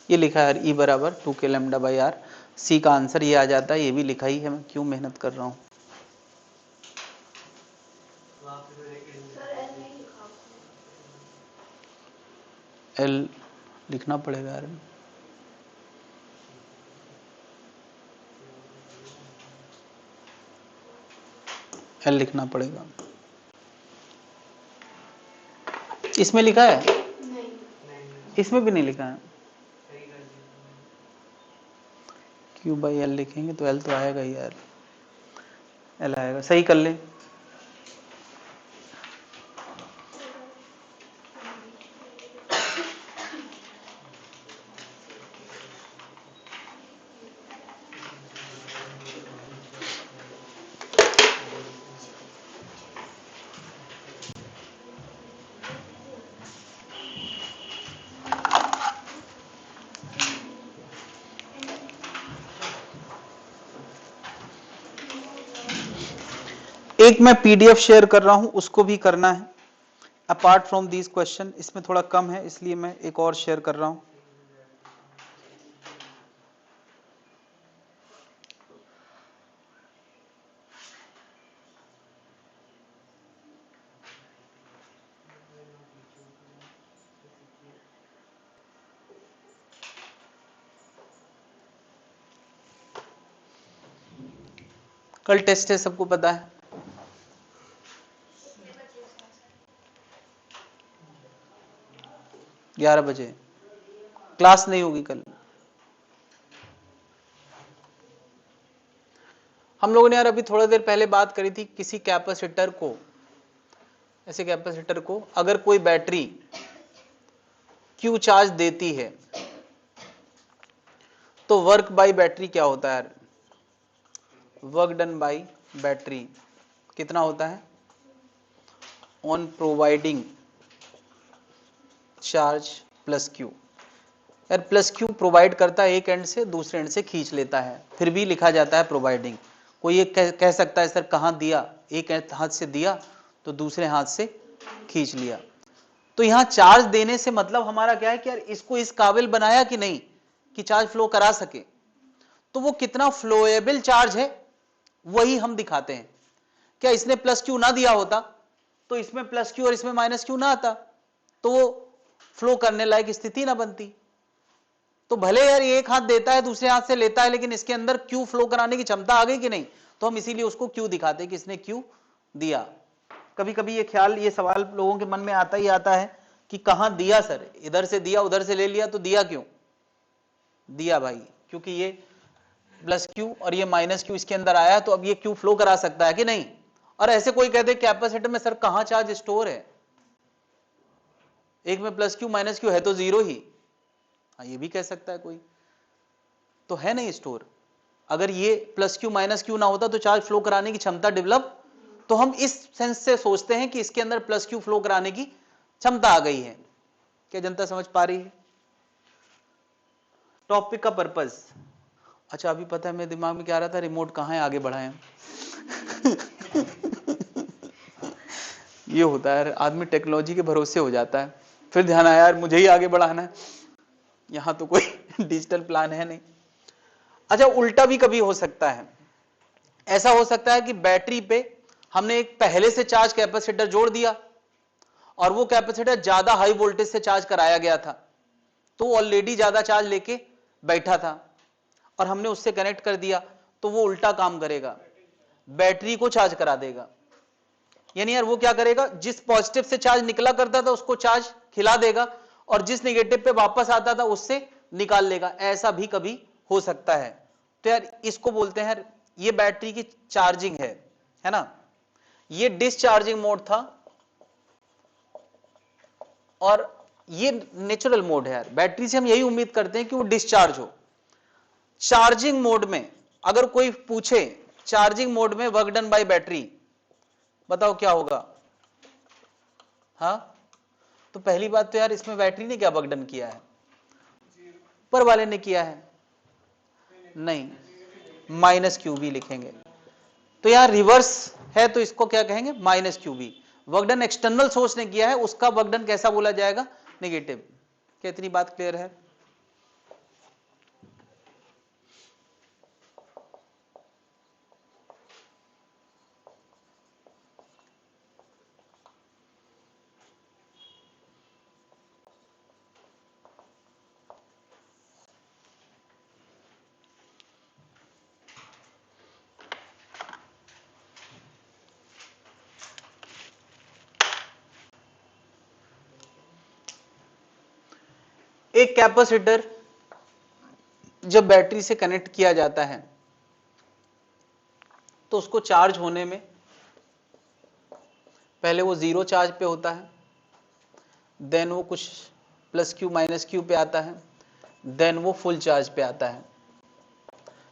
ये लिखा है E बराबर 2k लैम्डा बाई आर, सी का आंसर ये आ जाता है, ये भी लिखा ही है, मैं क्यों मेहनत कर रहा हूँ। एल लिखना पड़ेगा यार, एल लिखना पड़ेगा। इसमें लिखा है नहीं। इसमें भी नहीं लिखा है। क्यू बाई एल लिखेंगे तो एल तो आएगा ही यार, एल आएगा, सही कर ले। एक मैं पीडीएफ शेयर कर रहा हूं, उसको भी करना है अपार्ट फ्रॉम दीज क्वेश्चन, इसमें थोड़ा कम है इसलिए मैं एक और शेयर कर रहा हूं। कल टेस्ट है, सबको पता है। ग्यारह बजे क्लास नहीं होगी कल। हम लोगों ने यार अभी थोड़ा देर पहले बात करी थी, किसी कैपेसिटर को, ऐसे कैपेसिटर को अगर कोई बैटरी क्यू चार्ज देती है तो वर्क बाय बैटरी क्या होता है यार, वर्क डन बाय बैटरी कितना होता है, on providing charge plus Q. यार प्लस क्यू प्रोवाइड करता है एक एंड से, दूसरे एंड से खींच लेता है, फिर भी लिखा जाता है प्रोवाइडिंग। कोई एक कह सकता है सर कहाँ दिया, एक हाथ से दिया तो दूसरे हाथ से खींच लिया। तो यहां चार्ज देने से मतलब हमारा क्या है कि यार इसको इस काबिल बनाया कि नहीं कि चार्ज फ्लो करा सके, तो वो कितना फ्लोएबल चार्ज है वही हम दिखाते हैं। क्या इसने प्लस क्यू ना दिया होता तो इसमें प्लस क्यू और इसमें माइनस क्यू ना आता, तो वो फ्लो करने लायक स्थिति ना बनती। तो भले यार एक हाथ देता है दूसरे हाथ से लेता है, लेकिन इसके अंदर क्यू फ्लो कराने की क्षमता आ गई कि नहीं, तो हम इसीलिए उसको क्यू दिखाते हैं कि इसने क्यू दिया। कभी कभी ये ख्याल, ये सवाल लोगों के मन में आता ही आता है कि कहां दिया सर, इधर से दिया उधर से ले लिया, तो दिया क्यों दिया भाई, क्योंकि ये प्लस क्यू और ये माइनस क्यू इसके अंदर आया, तो अब ये क्यू फ्लो करा सकता है कि नहीं। और ऐसे कोई कहते कैपेसिटर में सर कहां चार्ज स्टोर है, एक में प्लस क्यू माइनस क्यू है तो जीरो ही, हाँ ये भी कह सकता है कोई, तो है नहीं स्टोर। अगर ये प्लस क्यू माइनस क्यू ना होता तो चार्ज फ्लो कराने की क्षमता डेवलप, तो हम इस सेंस से सोचते हैं कि इसके अंदर प्लस क्यू फ्लो कराने की क्षमता आ गई है। क्या जनता समझ पा रही है? टॉपिक का पर्पस, अच्छा अभी पता है मेरे दिमाग में क्या आ रहा था, रिमोट कहाँ है, आगे बढ़ाएं। ये होता है, आदमी टेक्नोलॉजी के भरोसे हो जाता है, फिर ध्यान आया यार मुझे ही आगे बढ़ाना है, यहां तो कोई डिजिटल प्लान है नहीं। अच्छा उल्टा भी कभी हो सकता है, ऐसा हो सकता है कि बैटरी पे हमने एक पहले से चार्ज कैपेसिटर जोड़ दिया और वो कैपेसिटर ज्यादा हाई वोल्टेज से चार्ज कराया गया था, तो ऑलरेडी ज्यादा चार्ज लेके बैठा था और हमने उससे कनेक्ट कर दिया, तो वो उल्टा काम करेगा, बैटरी को चार्ज करा देगा। यानी यार वो क्या करेगा, जिस पॉजिटिव से चार्ज निकला करता था उसको चार्ज खिला देगा और जिस नेगेटिव पे वापस आता था उससे निकाल लेगा। ऐसा भी कभी हो सकता है। तो यार इसको बोलते हैं, ये बैटरी की चार्जिंग है ना। ये डिस्चार्जिंग मोड था और ये नेचुरल मोड है यार, बैटरी से हम यही उम्मीद करते हैं कि वो डिस्चार्ज हो। चार्जिंग मोड में अगर कोई पूछे चार्जिंग मोड में वर्क डन बाय बैटरी, बताओ क्या होगा? हाँ, तो पहली बात तो यार इसमें बैटरी ने क्या वर्क डन किया है, ऊपर वाले ने किया है, नहीं, माइनस क्यूबी लिखेंगे। तो यहां रिवर्स है तो इसको क्या कहेंगे, minus q v. Work done external source ने किया है, उसका वर्क डन कैसा बोला जाएगा, नेगेटिव। क्या इतनी बात क्लियर है? एक कैपेसिटर जब बैटरी से कनेक्ट किया जाता है तो उसको चार्ज होने में पहले वो जीरो चार्ज पे होता है, देन वो कुछ प्लस क्यू माइनस क्यू पे आता है, देन वो फुल चार्ज पे आता है।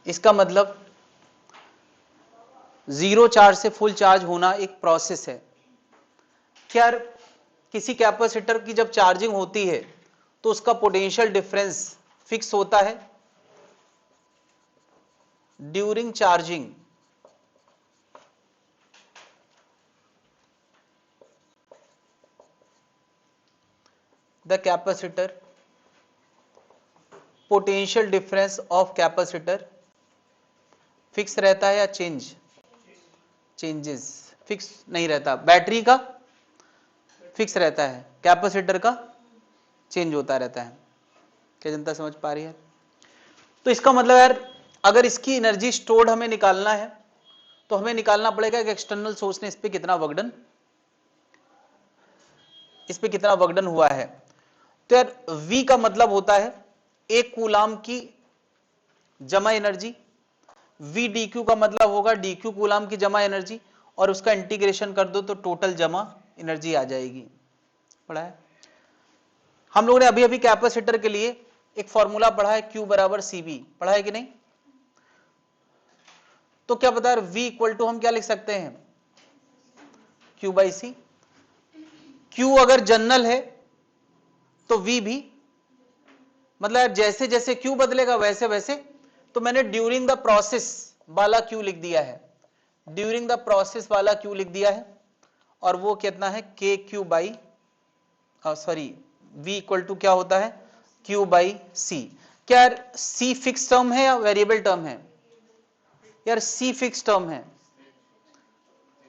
इसका मतलब जीरो चार्ज से फुल चार्ज होना एक प्रोसेस है। क्या किसी कैपेसिटर की जब चार्जिंग होती है तो उसका पोटेंशियल डिफरेंस फिक्स होता है during charging. The capacitor potential difference of capacitor fix रहता है या चेंजेस? फिक्स नहीं रहता। बैटरी का फिक्स रहता है, कैपेसिटर का चेंज होता रहता है। क्या जनता समझ पा रही है? तो इसका मतलब यार अगर इसकी एनर्जी स्टोर्ड हमें निकालना है तो हमें निकालना पड़ेगा कि एक्सटर्नल सोर्स ने इस पे कितना वर्कडन हुआ है। तो यार V का मतलब होता है एक कूलाम की जमा एनर्जी, V dq का मतलब होगा dq कूलाम की जमा एनर्जी, और उसका इंटीग्रेशन कर दो तो टोटल जमा एनर्जी आ जाएगी। पढ़ा है हम लोगों ने अभी अभी कैपेसिटर के लिए एक फॉर्मूला पढ़ा है, Q बराबर CV, पढ़ा है कि नहीं? तो क्या पता है V इक्वल टू हम क्या लिख सकते हैं, Q बाई सी। Q अगर जनरल है तो V भी, मतलब जैसे जैसे Q बदलेगा वैसे वैसे, तो मैंने ड्यूरिंग द प्रोसेस वाला Q लिख दिया है, ड्यूरिंग द प्रोसेस वाला Q लिख दिया है, और वो कितना है KQ by sorry V equal to क्या होता है Q बाई सी। क्या C फिक्स टर्म है या वेरिएबल टर्म है? यार C फिक्स टर्म है,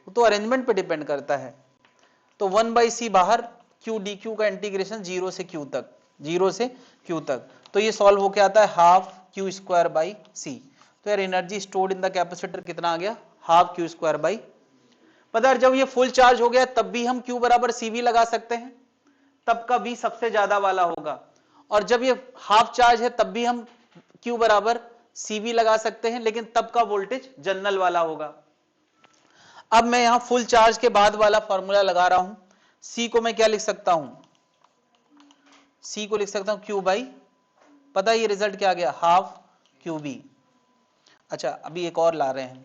तो अरेंजमेंट पे डिपेंड करता है। तो 1 बाई सी बाहर, Q डी क्यू का इंटीग्रेशन जीरो से Q तक, तो ये सॉल्व होके आता है हाफ Q स्क्वायर बाई सी। तो यार energy stored in the capacitor कितना आ गया, हाफ Q स्क्वायर बाई। पता है जब ये फुल चार्ज हो गया तब भी हम Q बराबर CV लगा सकते हैं, तब का V सबसे ज्यादा वाला होगा, और जब ये हाफ चार्ज है तब भी हम Q बराबर CV लगा सकते हैं, लेकिन तब का वोल्टेज जनरल वाला होगा। अब मैं यहां फुल चार्ज के बाद वाला फॉर्मूला लगा रहा हूं, C को मैं क्या लिख सकता हूं, C को लिख सकता हूं Q बाई, पता है ये रिजल्ट क्या आ गया, हाफ QB। अच्छा अभी एक और ला रहे हैं,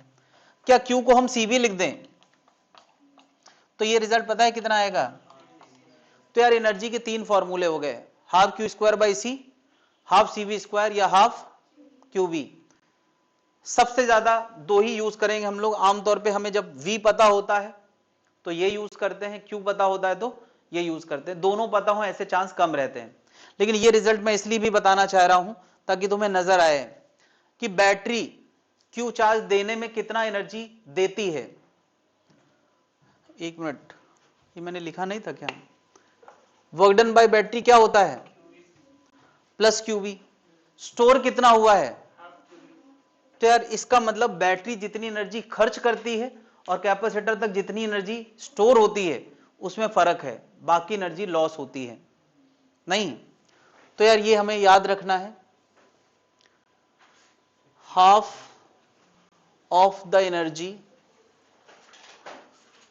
क्या Q को हम CV लिख दें तो ये रिजल्ट पता है कितना आएगा, तो यार एनर्जी के तीन फॉर्मूले हो गए, half Q square by c, half c v square या हाफ क्यू वी। सबसे ज्यादा दो ही यूज करेंगे हम लोग आमतौर पे, हमें जब v पता होता है तो ये यूज करते हैं, q पता होता है तो ये यूज करते हैं, दोनों पता हो ऐसे चांस कम रहते हैं। लेकिन ये रिजल्ट मैं इसलिए भी बताना चाह रहा हूं ताकि तुम्हें नजर आए कि बैटरी q चार्ज देने में कितना एनर्जी देती है। एक मिनट, ये मैंने लिखा नहीं था क्या, वर्क डन बाय बैटरी क्या होता है, प्लस QV। स्टोर कितना हुआ है, तो यार इसका मतलब बैटरी जितनी एनर्जी खर्च करती है और कैपेसिटर तक जितनी एनर्जी स्टोर होती है उसमें फर्क है, बाकी एनर्जी लॉस होती है नहीं। तो यार ये हमें याद रखना है, half of the energy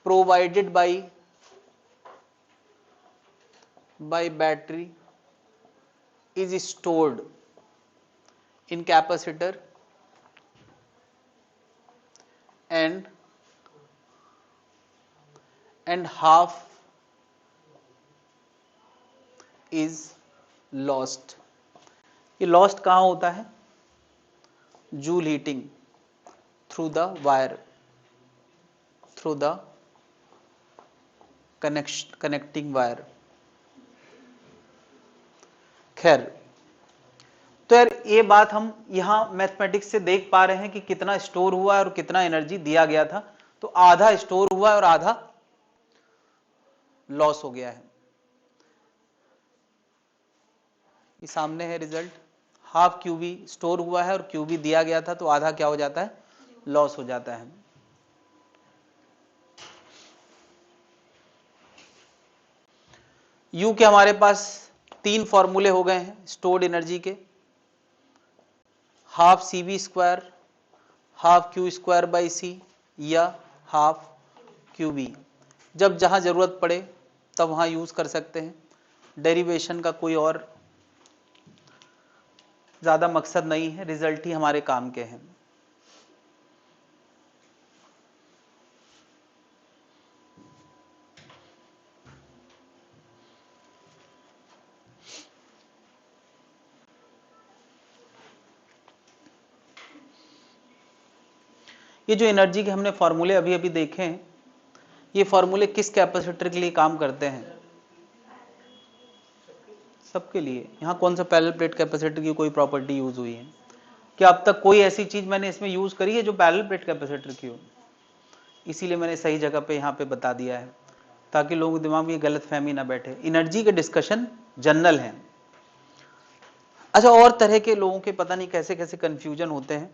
provided by battery is stored in capacitor and half is lost। ये लॉस्ट कहां होता है, joule heating through the wire, through the connecting wire. खैर, तो यार ये बात हम यहां मैथमेटिक्स से देख पा रहे हैं कि कितना स्टोर हुआ है और कितना एनर्जी दिया गया था, तो आधा स्टोर हुआ है और आधा लॉस हो गया है। ये सामने है रिजल्ट, हाफ QV स्टोर हुआ है और QV दिया गया था, तो आधा क्या हो जाता है, लॉस हो जाता है। U के हमारे पास तीन फॉर्मूले हो गए हैं स्टोर्ड एनर्जी के, half CV square, half Q square by C या हाफ QV। जब जहां जरूरत पड़े तब वहां यूज कर सकते हैं, डेरिवेशन का कोई और ज्यादा मकसद नहीं है, रिजल्ट ही हमारे काम के हैं। ये जो एनर्जी के हमने फॉर्मूले अभी अभी देखे हैं, ये फॉर्मूले किस कैपेसिटर के लिए काम करते हैं, सबके लिए। यहां कौन सा पैरेलल प्लेट कैपेसिटर की कोई प्रॉपर्टी यूज हुई है, क्या अब तक कोई ऐसी चीज मैंने इसमें यूज करी है जो पैरेलल प्लेट कैपेसिटर की हो, इसीलिए मैंने सही जगह पे यहाँ पे बता दिया है ताकि लोगों के दिमाग में ये गलत फहमी ना बैठे। एनर्जी के डिस्कशन जनरल है। अच्छा, और तरह के लोगों के पता नहीं कैसे कैसे कंफ्यूजन होते हैं,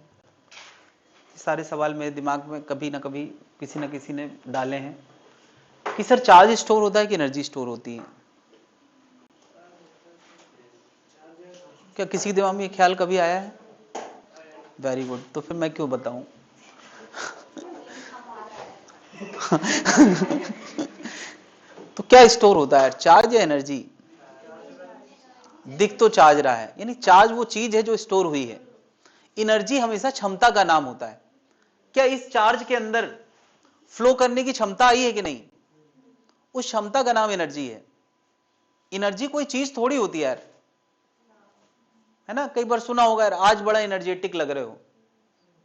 सारे सवाल मेरे दिमाग में कभी ना कभी किसी न किसी ने डाले हैं कि सर चार्ज स्टोर होता है कि एनर्जी स्टोर होती है। क्या किसी के दिमाग में ये ख्याल कभी आया है? वेरी गुड, तो फिर मैं क्यों बताऊं। तो क्या स्टोर होता है, चार्ज या एनर्जी? दिख तो चार्ज रहा है, यानी चार्ज वो चीज है जो स्टोर हुई है। एनर्जी हमेशा क्षमता का नाम होता है। क्या इस चार्ज के अंदर फ्लो करने की क्षमता आई है कि नहीं, उस क्षमता का नाम एनर्जी है। एनर्जी कोई चीज थोड़ी होती है यार, है ना। कई बार सुना होगा यार आज बड़ा एनर्जेटिक लग रहे हो,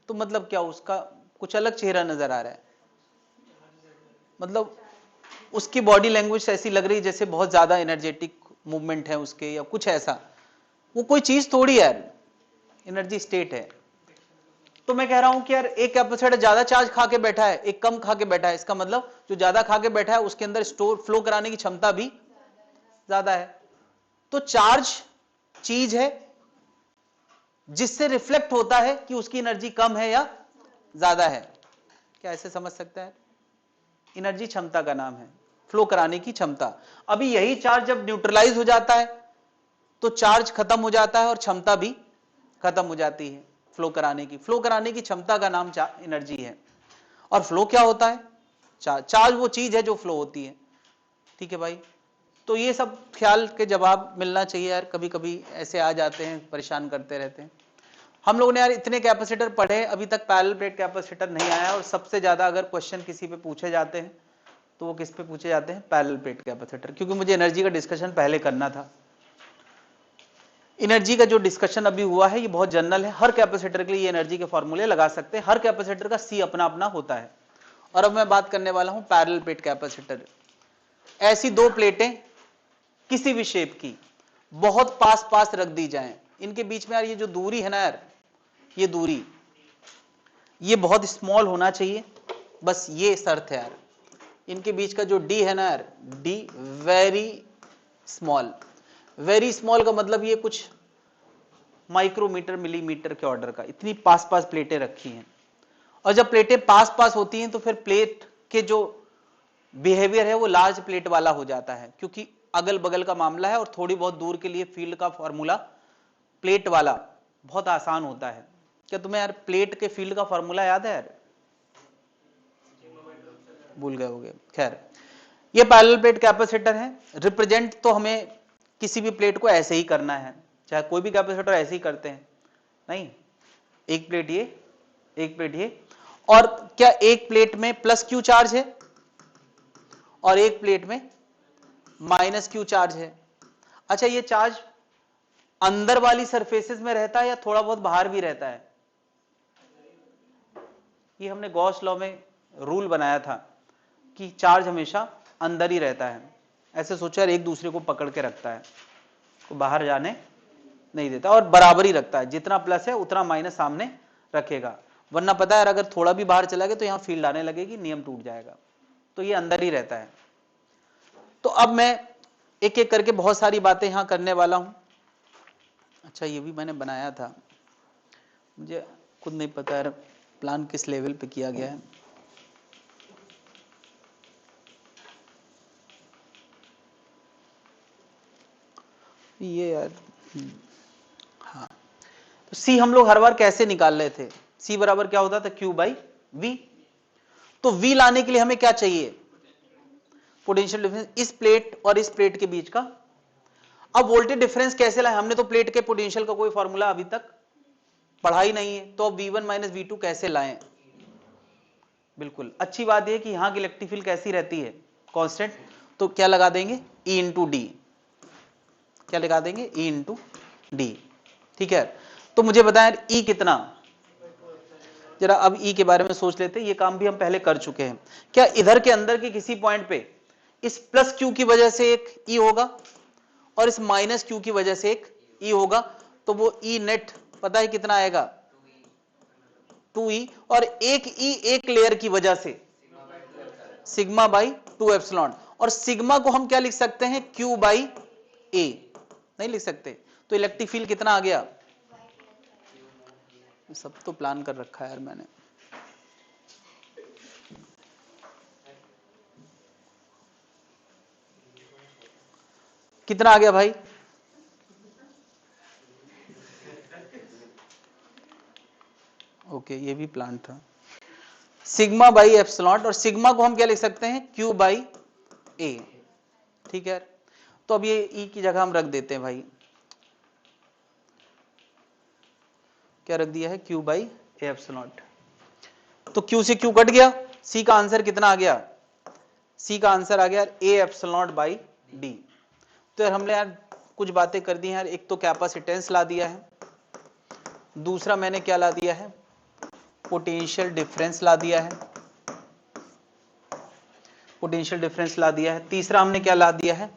तो मतलब क्या, उसका कुछ अलग चेहरा नजर आ रहा है, मतलब उसकी बॉडी लैंग्वेज ऐसी लग रही है जैसे बहुत ज्यादा एनर्जेटिक मूवमेंट है उसके या कुछ ऐसा। वो कोई चीज थोड़ी यार, एनर्जी स्टेट है। तो मैं कह रहा हूं कि यार एक कैपेसिटर ज्यादा चार्ज खा के बैठा है, एक कम खा के बैठा है, इसका मतलब जो ज्यादा खा के बैठा है उसके अंदर स्टोर फ्लो कराने की क्षमता भी ज्यादा है। तो चार्ज चीज है जिससे रिफ्लेक्ट होता है कि उसकी एनर्जी कम है या ज्यादा है। क्या ऐसे समझ सकता है? एनर्जी क्षमता का नाम है, फ्लो कराने की क्षमता। अभी यही चार्ज जब न्यूट्रलाइज हो जाता है तो चार्ज खत्म हो जाता है और क्षमता भी खत्म हो जाती है फ्लो कराने की क्षमता का नाम एनर्जी है। और फ्लो क्या होता है, चार्ज वो चीज है जो फ्लो होती है। ठीक है भाई, तो ये सब ख्याल के जवाब मिलना चाहिए यार, कभी कभी ऐसे आ जाते हैं, परेशान करते रहते हैं। हम लोगों ने यार इतने कैपेसिटर पढ़े, अभी तक पैरेलल प्लेट कैपेसिटर नहीं आया। और सबसे ज्यादा अगर क्वेश्चन किसी पे पूछे जाते हैं तो वो किस पे पूछे जाते हैं? पैरेलल प्लेट कैपेसिटर, क्योंकि मुझे एनर्जी का डिस्कशन पहले करना था। एनर्जी का जो डिस्कशन अभी हुआ है ये बहुत जनरल है, हर कैपेसिटर के लिए एनर्जी के फॉर्मूले लगा सकते हैं, हर कैपेसिटर का सी अपना अपना होता है। और अब मैं बात करने वाला हूं पैरेलल प्लेट कैपेसिटर। ऐसी दो प्लेटें किसी भी शेप की बहुत पास पास रख दी जाएं, इनके बीच में यार ये जो दूरी है ना यार, ये दूरी ये बहुत स्मॉल होना चाहिए, बस ये शर्त है यार। इनके बीच का जो डी है ना यार, D very small. Very small का मतलब ये कुछ माइक्रोमीटर मिलीमीटर के ऑर्डर का, इतनी पास पास प्लेटें रखी हैं। और जब प्लेटें पास पास होती हैं तो फिर प्लेट के जो बिहेवियर है वो लार्ज प्लेट वाला हो जाता है, क्योंकि अगल बगल का मामला है और थोड़ी बहुत दूर के लिए फील्ड का फॉर्मूला प्लेट वाला बहुत आसान होता है। क्या तुम्हें यार प्लेट के फील्ड का फॉर्मूला याद है यार? भूल गए होगे। खैर, ये पैरेलल प्लेट कैपेसिटर है। रिप्रेजेंट तो हमें किसी भी प्लेट को ऐसे ही करना है, चाहे कोई भी कैपेसिटर ऐसे ही करते हैं, नहीं, एक प्लेट ये, एक प्लेट ये। और क्या एक प्लेट में प्लस क्यू चार्ज है और एक प्लेट में माइनस क्यू चार्ज है? अच्छा, ये चार्ज अंदर वाली सरफेसेस में रहता है या थोड़ा बहुत बाहर भी रहता है? ये हमने गॉस लॉ में रूल बनाया था कि चार्ज हमेशा अंदर ही रहता है। ऐसे सोचा एक दूसरे को पकड़ के रखता है, को बाहर जाने नहीं देता, और बराबर ही रखता है, जितना प्लस है उतना माइनस सामने रखेगा। वरना पता है अगर थोड़ा भी बाहर चला गया तो यहां फील्ड आने लगेगी, नियम टूट जाएगा। तो ये अंदर ही रहता है। तो अब मैं एक एक करके बहुत सारी बातें यहां करने वाला हूं। अच्छा, ये भी मैंने बनाया था, मुझे खुद नहीं पता यार प्लान किस लेवल पे किया गया है। ये यार हाँ, तो सी हम लोग हर बार कैसे निकाल रहे थे? सी बराबर क्या होता था? Q by V. तो वी लाने के लिए हमें क्या चाहिए? पोटेंशियल डिफरेंस इस प्लेट और इस प्लेट के बीच का। अब वोल्टेज डिफरेंस कैसे लाए? हमने तो प्लेट के पोटेंशियल का कोई फॉर्मूला अभी तक पढ़ा ही नहीं है, तो अब V1 माइनस V2 कैसे लाएं? बिल्कुल अच्छी बात यह कि यहां की इलेक्ट्रिक फील्ड कैसी रहती है? कांस्टेंट। तो क्या लगा देंगे? E into D. क्या लगा देंगे? E into D. ठीक है, तो मुझे बताएं E कितना? जरा अब E के बारे में सोच लेते हैं, ये काम भी हम पहले कर चुके हैं। क्या इधर के अंदर के किसी पॉइंट पे इस प्लस क्यू की वजह से एक E होगा और इस माइनस क्यू की वजह से एक E होगा? तो वो E नेट पता है कितना आएगा? 2E। और एक E एक लेयर की वजह से सिग्मा बाई 2 एप्सिलॉन। और सिग्मा को हम क्या लिख सकते हैं? Q by A। नहीं लिख सकते? तो इलेक्ट्रिक फील्ड कितना आ गया? सब तो प्लान कर रखा है यार मैंने। कितना आ गया भाई? ओके, ये भी प्लान था। सिग्मा बाई एप्सिलॉन, और सिग्मा को हम क्या लिख सकते हैं? Q by A। ठीक है, तो अब ये E की जगह हम रख देते हैं भाई, क्या रख दिया है? Q by A epsilon. तो Q से Q कट गया, C का आंसर कितना आ गया? C का आंसर आ गया A एप्सिलॉन बाई D। तो यार हमने यार कुछ बातें कर दी हैं यार। एक तो कैपेसिटेंस ला दिया है, दूसरा मैंने क्या ला दिया है? पोटेंशियल डिफरेंस ला दिया है, पोटेंशियल डिफरेंस ला दिया है। तीसरा हमने क्या ला दिया है?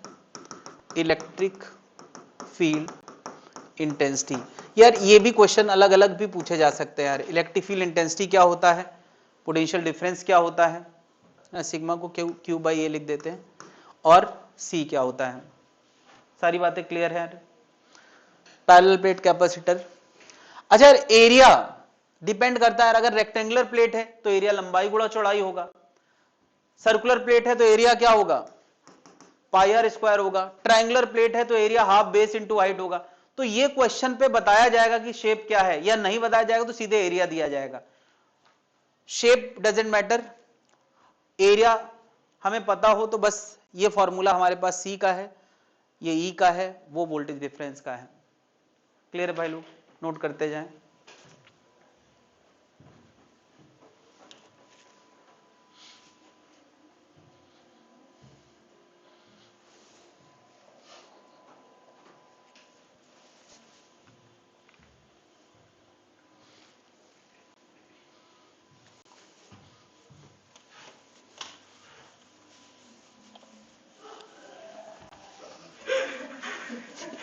Electric field intensity. यार ये भी क्वेश्चन अलग अलग भी पूछे जा सकते हैं यार। इलेक्ट्रिक फील्ड इंटेंसिटी क्या होता है? पोटेंशियल डिफरेंस क्या होता है? सिग्मा को Q बाई ए लिख देते हैं, और C क्या होता है? सारी बातें क्लियर है यार। Parallel plate capacitor. अच्छा यार, एरिया डिपेंड करता है, अगर रेक्टेंगुलर प्लेट है तो एरिया लंबाई गुणा चौड़ाई होगा, सर्कुलर प्लेट है तो एरिया क्या होगा? पाई आर स्क्वायर होगा, ट्रायंगुलर प्लेट है तो area half base into height होगा। तो ये क्वेश्चन पे बताया जाएगा कि शेप क्या है, या नहीं बताया जाएगा तो सीधे एरिया दिया जाएगा। शेप डजेंट मैटर, एरिया हमें पता हो तो बस। ये फॉर्मूला हमारे पास C का है, ये E का है, वो वोल्टेज डिफरेंस का है। क्लियर है भाई लोग? नोट करते जाएं।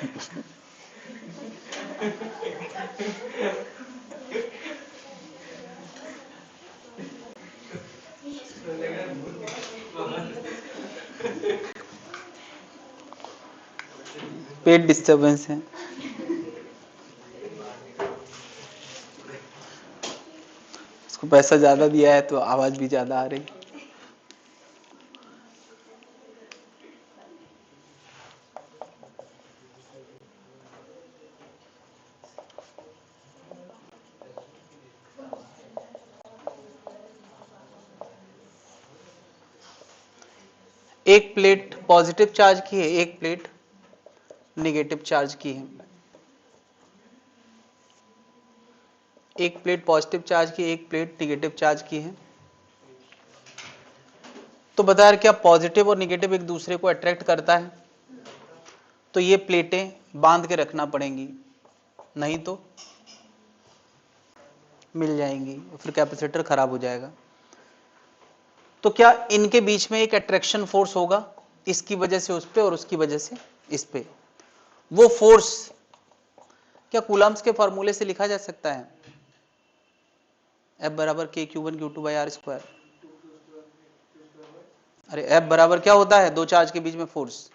पेट डिस्टरबेंस है। उसको पैसा ज्यादा दिया है तो आवाज भी ज्यादा आ रही। एक प्लेट पॉजिटिव चार्ज की है, एक प्लेट नेगेटिव चार्ज की है। एक प्लेट पॉजिटिव चार्ज की, एक प्लेट नेगेटिव चार्ज की है। तो बता यार, क्या पॉजिटिव और नेगेटिव एक दूसरे को अट्रैक्ट करता है? तो ये प्लेटें बांध के रखना पड़ेंगी, नहीं तो मिल जाएंगी, फिर कैपेसिटर खराब हो जाएगा। तो क्या इनके बीच में एक अट्रैक्शन फोर्स होगा, इसकी वजह से उस पे और उसकी वजह से इस पे। वो फोर्स क्या कूलम्ब्स के फॉर्मूले से लिखा जा सकता है? F बराबर के Q one Q two by R square. अरे F बराबर क्या होता है दो चार्ज के बीच में फोर्स?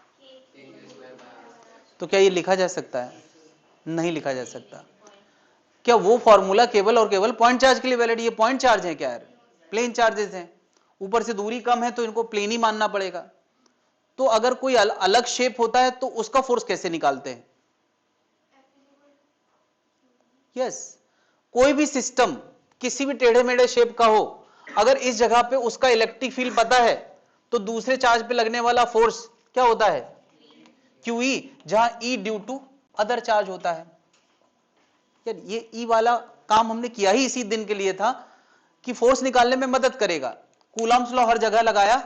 तो क्या ये लिखा जा सकता है? नहीं लिखा जा सकता। क्या वो फॉर्मूला केवल और केवल पॉइंट चार्ज के लिए वैलिड? ये पॉइंट चार्ज है क्या यार? प्लेन चार्जेस हैं, ऊपर से दूरी कम है तो इनको प्लेन ही मानना पड़ेगा। तो अगर कोई अलग शेप होता है तो उसका फोर्स कैसे निकालते हैं? यस, कोई भी सिस्टम किसी भी टेढ़े मेढ़े शेप का हो, अगर इस जगह पे उसका इलेक्ट्रिक फील्ड पता है तो दूसरे चार्ज पे लगने वाला फोर्स क्या होता है? QE, जहां E due to other charge होता है। यार ये E वाला काम हमने किया ही इसी दिन के लिए था कि फोर्स निकालने में मदद करेगा। कूलम्ब्स लॉ हर जगह लगाया।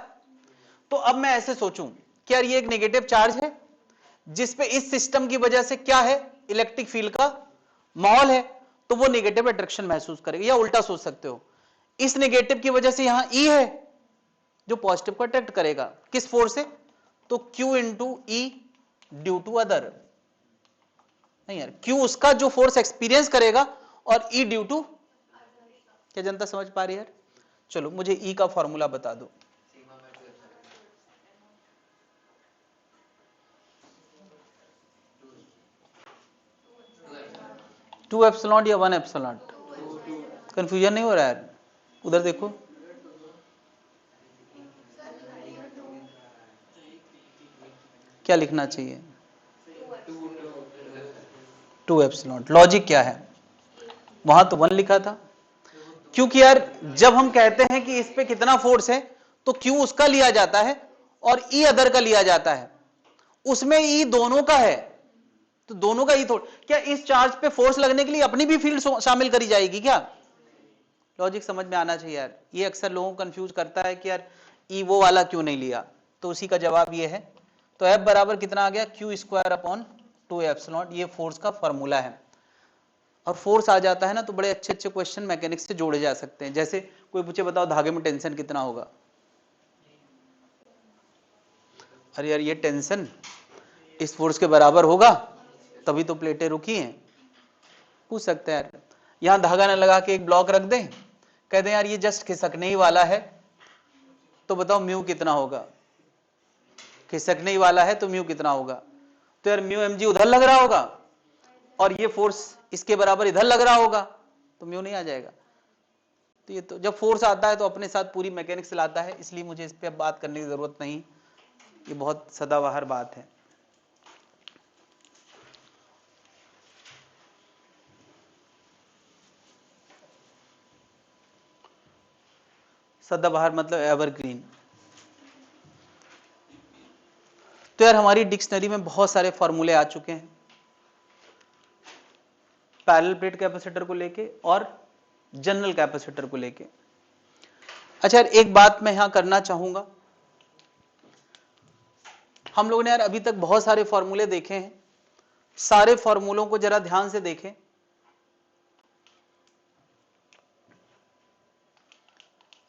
तो अब मैं ऐसे सोचूं कि यार ये एक नेगेटिव चार्ज है जिसपे इस सिस्टम की वजह से क्या है, इलेक्ट्रिक फील्ड का माहौल है, तो वो नेगेटिव अट्रैक्शन महसूस करेगा। या उल्टा सोच सकते हो, इस नेगेटिव की वजह से यहां E है जो पॉजिटिव को अट्रैक्ट करेगा, किस फोर्स से? तो Q into E due to other. नहीं यार, Q उसका जो फोर्स एक्सपीरियंस करेगा और E ड्यू टू, क्या जनता समझ पा रही है यार? चलो मुझे E का फॉर्मूला बता दो। टू एप्सिलॉन या वन एप्सिलॉन? कंफ्यूजन नहीं हो रहा है? उधर देखो, क्या लिखना चाहिए? To epsilon. लॉजिक क्या है? वहां तो वन लिखा था। क्योंकि यार जब हम कहते हैं कि इस पे कितना फोर्स है तो Q उसका लिया जाता है और E अदर का लिया जाता है। उसमें E दोनों का है तो दोनों का E थोड़ा, क्या इस चार्ज पे फोर्स लगने के लिए अपनी भी फील्ड शामिल करी जाएगी क्या? लॉजिक समझ में आना चाहिए यार। ये अक्सर लोगों को कंफ्यूज करता है कि यार E वो वाला क्यों नहीं लिया, तो उसी का जवाब ये है। तो F बराबर कितना आ गया? Q square upon 2 epsilon. ये फोर्स का फॉर्मूला है। और फोर्स आ जाता है ना तो बड़े अच्छे अच्छे क्वेश्चन मैकेनिक्स से जोड़े जा सकते हैं। जैसे कोई पूछे बताओ धागे में टेंशन कितना होगा, अरे यार ये टेंशन इस फोर्स के बराबर होगा तभी तो प्लेटें रुकी हैं। पूछ सकते हैं यार, यहां धागा ना लगा के एक ब्लॉक रख दें, कहते हैं यार ये जस्ट खिसकने ही वाला है, तो बताओ म्यू कितना होगा? खिसकने ही वाला है तो म्यू कितना होगा? तो यार म्यू mg उधर लग रहा होगा और ये फोर्स इसके बराबर इधर लग रहा होगा, तो म्यू नहीं आ जाएगा। तो ये तो जब फोर्स आता है तो अपने साथ पूरी मैकेनिक्स लाता है, इसलिए मुझे इस पर बात करने की जरूरत नहीं, ये बहुत सदाबहार बात है। सदाबहार मतलब एवरग्रीन। तो यार हमारी डिक्शनरी में बहुत सारे फॉर्मूले आ चुके हैं पैरेलल प्लेट कैपेसिटर को लेके और जनरल कैपेसिटर को लेके। अच्छा यार एक बात मैं यहां करना चाहूंगा, हम लोगों ने यार अभी तक बहुत सारे फॉर्मूले देखे हैं, सारे फॉर्मूलों को जरा ध्यान से देखें।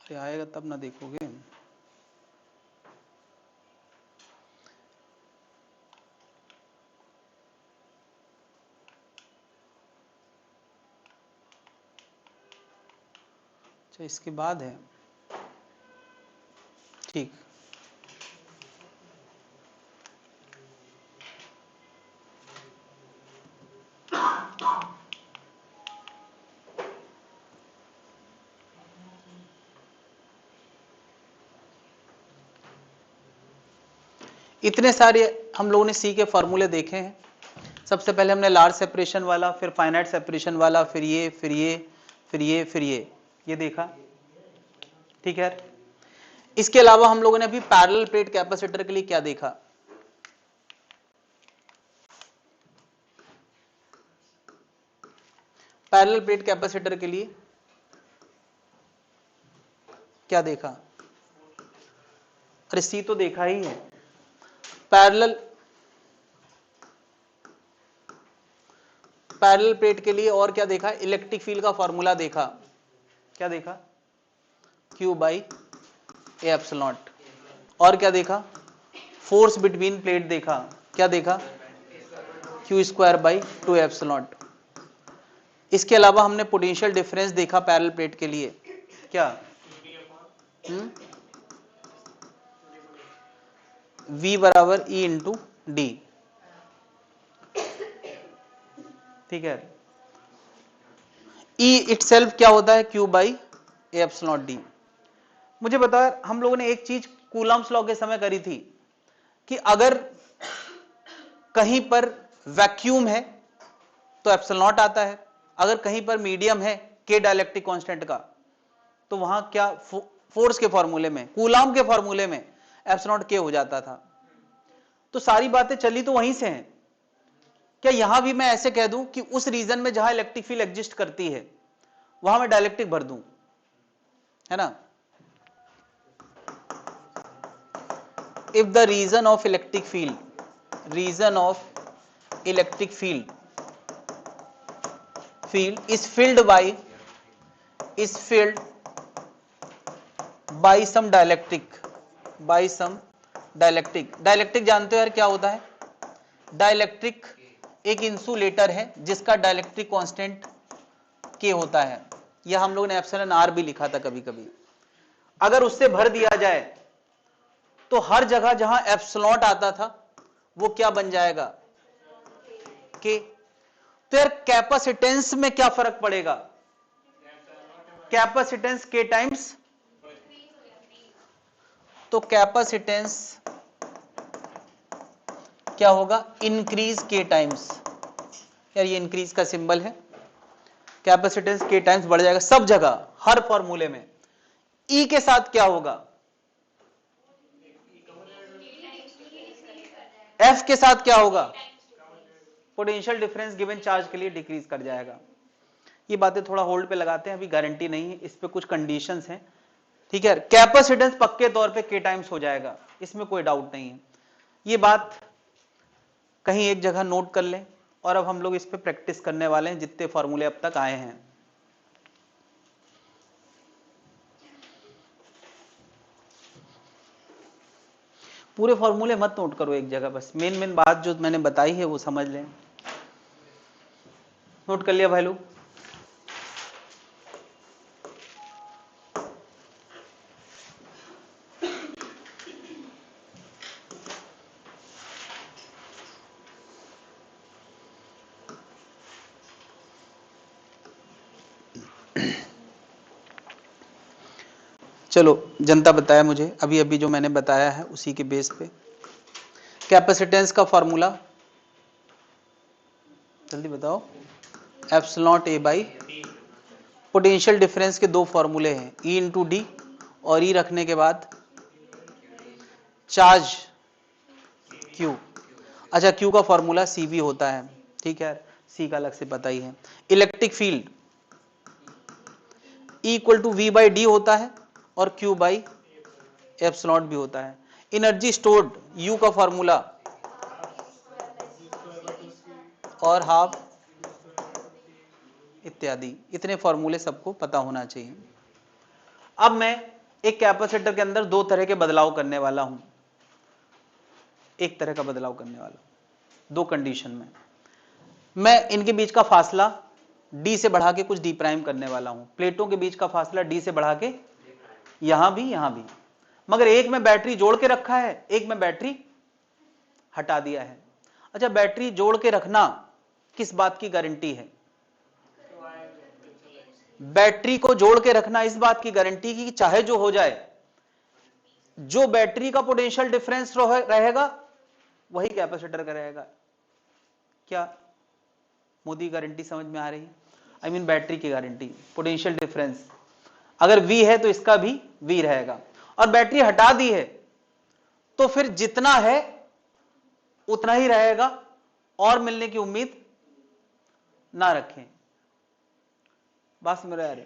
अरे आएगा तब ना देखोगे। अच्छा इसके बाद है, ठीक। इतने सारे हम लोगों ने सी के फॉर्मूले देखे हैं। सबसे पहले हमने लार्ज सेपरेशन वाला, फिर फाइनाइट सेपरेशन वाला, फिर ये फिर ये फिर ये फिर ये देखा, ठीक है। इसके अलावा हम लोगों ने अभी पैरेलल प्लेट कैपेसिटर के लिए क्या देखा? पैरेलल प्लेट कैपेसिटर के लिए क्या देखा? अरे सी तो देखा ही है। पैरेलल प्लेट के लिए और क्या देखा? इलेक्ट्रिक फील्ड का फॉर्मूला देखा। क्या देखा? Q by A epsilon. और क्या देखा? फोर्स बिटवीन प्लेट देखा। क्या देखा? Q square by 2 epsilon. इसके अलावा हमने पोटेंशियल डिफरेंस देखा पैरेलल प्लेट के लिए। क्या? V बराबर E इंटू डी, ठीक है। E इटसेल्फ क्या होता है? Q by A epsilon D. मुझे बताया, हम लोगों ने एक चीज कूलम्स लॉ के समय करी थी कि अगर कहीं पर वैक्यूम है तो एप्सिलॉन नॉट आता है, अगर कहीं पर मीडियम है के डाइलेक्ट्रिक कांस्टेंट का, तो वहां क्या फोर्स के फॉर्मूले में, कूलम्ब के फॉर्मूले में एप्सिलॉन नॉट के हो जाता था। तो सारी बातें चली तो वहीं से हैं। क्या यहां भी मैं ऐसे कह दूं कि उस रीजन में जहां इलेक्ट्रिक फील्ड एग्जिस्ट करती है वहां मैं डाइलेक्ट्रिक भर दूं, है ना? If the region of electric field is filled by some dielectric जानते हो यार क्या होता है? डाइलेक्ट्रिक एक इंसुलेटर है जिसका डाइलेक्ट्रिक कांस्टेंट के होता है, या हम लोगों ने एप्सिलॉन आर भी लिखा था कभी कभी। अगर उससे भर दिया जाए तो हर जगह जहां एप्सिलॉन आता था वो क्या बन जाएगा? के। तो यार कैपेसिटेंस में क्या फर्क पड़ेगा? कैपेसिटेंस के टाइम्स, तो कैपेसिटेंस क्या होगा? इंक्रीज के टाइम्स। यार ये इंक्रीज का सिंबल है, कैपेसिटेंस के टाइम्स बढ़ जाएगा सब जगह, हर फॉर्मूले में। ई के साथ क्या होगा? एफ के साथ क्या होगा? पोटेंशियल डिफरेंस गिवन चार्ज के लिए डिक्रीज कर जाएगा। ये बातें थोड़ा होल्ड पे लगाते हैं, अभी गारंटी नहीं है, इस पे कुछ कंडीशंस हैं, ठीक है। कैपेसिटेंस पक्के तौर पे के टाइम्स हो जाएगा, इसमें कोई डाउट नहीं है। ये बात कहीं एक जगह नोट कर लें, और अब हम लोग इस पे प्रैक्टिस करने वाले हैं जितने फॉर्मूले अब तक आए हैं। पूरे फॉर्मूले मत नोट करो एक जगह, बस मेन मेन बात जो मैंने बताई है वो समझ लें। नोट कर लिया भाई लोग? चलो, जनता बताया मुझे अभी अभी जो मैंने बताया है उसी के बेस पे। कैपेसिटेंस का फॉर्मूला जल्दी बताओ। Epsilon A by, potential difference के दो फॉर्मूले हैं, ई इंटू डी, और ई रखने के बाद चार्ज क्यू। अच्छा, क्यू का फॉर्मूला सी भी होता है, ठीक है, सी का अलग से पता ही है। Electric field E equal to V by D होता है, और क्यू बाई एप्सिलॉन भी होता है। एनर्जी स्टोर्ड यू का फॉर्मूला और हाफ इत्यादि, इतने फॉर्मूले सबको पता होना चाहिए। अब मैं एक कैपेसिटर के अंदर दो तरह के बदलाव करने वाला हूं, एक तरह का बदलाव करने वाला, दो कंडीशन में। मैं इनके बीच का फासला डी से बढ़ा के कुछ डी प्राइम करने वाला हूं, प्लेटों के बीच का फासला डी से बढ़ा के यहां भी, मगर एक में बैटरी जोड़ के रखा है, एक में बैटरी हटा दिया है। अच्छा, बैटरी जोड़ के रखना किस बात की गारंटी है? बैटरी को जोड़ के रखना इस बात की गारंटी की चाहे जो हो जाए, जो बैटरी का पोटेंशियल डिफरेंस रहेगा वही कैपेसिटर का रहेगा। क्या मोदी गारंटी समझ में आ रही है? आई मीन बैटरी की गारंटी, पोटेंशियल डिफरेंस अगर V है तो इसका भी V रहेगा, और बैटरी हटा दी है तो फिर जितना है उतना ही रहेगा, और मिलने की उम्मीद ना रखें। बात समझ रहे यार?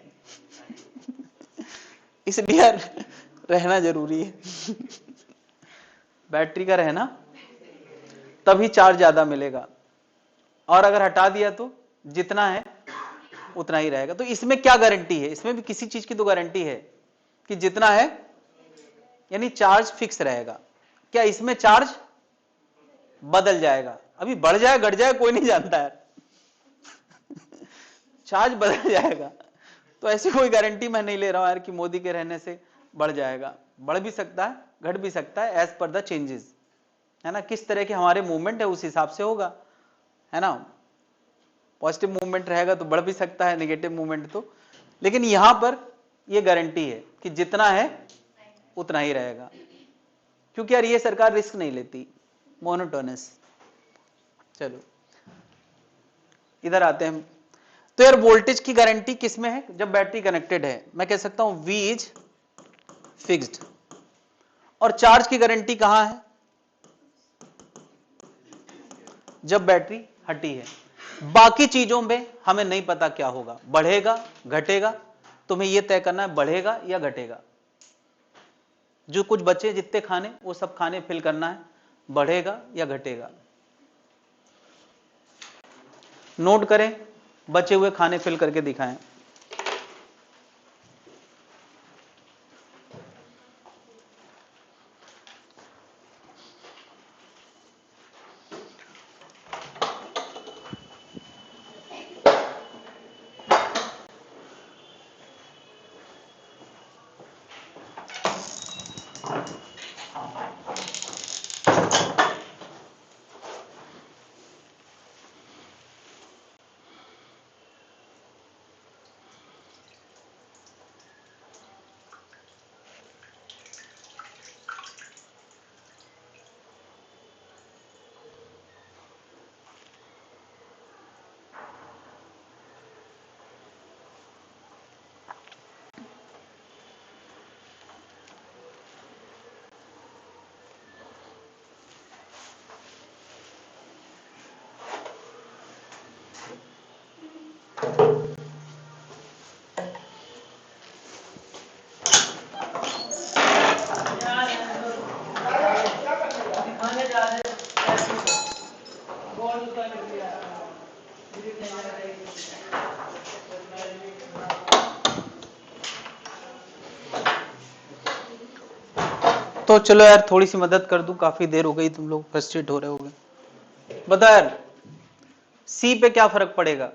इसलिए यार रहना जरूरी है। बैटरी का रहना, तभी चार्ज ज्यादा मिलेगा, और अगर हटा दिया तो जितना है उतना ही रहेगा। तो इसमें क्या गारंटी है? इसमें भी किसी चीज की तो गारंटी है कि जितना है यानी चार्ज फिक्स रहेगा। क्या इसमें चार्ज बदल जाएगा? अभी बढ़ जाए घट जाए कोई नहीं जानता है। चार्ज बदल जाएगा, तो ऐसी कोई गारंटी मैं नहीं ले रहा हूं यार कि मोदी के रहने से बढ़ जाएगा। बढ़ भी सकता है, घट भी सकता है, एज पर द चेंजेस, है ना। किस तरह के हमारे मूवमेंट है उस हिसाब से होगा, है ना। पॉजिटिव मूवमेंट रहेगा तो बढ़ भी सकता है, नेगेटिव मूवमेंट तो, लेकिन यहां पर यह गारंटी है कि जितना है उतना ही रहेगा, क्योंकि यार ये सरकार रिस्क नहीं लेती, मोनोटोनस। चलो इधर आते हैं। तो यार वोल्टेज की गारंटी किसमें है? जब बैटरी कनेक्टेड है, मैं कह सकता हूं V इज फिक्स्ड। और चार्ज की गारंटी कहां है? जब बैटरी हटी है। बाकी चीजों में हमें नहीं पता क्या होगा, बढ़ेगा घटेगा, तुम्हें यह तय करना है बढ़ेगा या घटेगा। जो कुछ बचे जितने खाने, वो सब खाने फिल करना है, बढ़ेगा या घटेगा। नोट करें, बचे हुए खाने फिल करके दिखाएं। तो चलो यार थोड़ी सी मदद कर दूं, काफी देर हो गई, तुम लोग फ्रस्ट्रेट हो रहे होगे। बता यार, सी पे क्या फर्क पड़ेगा?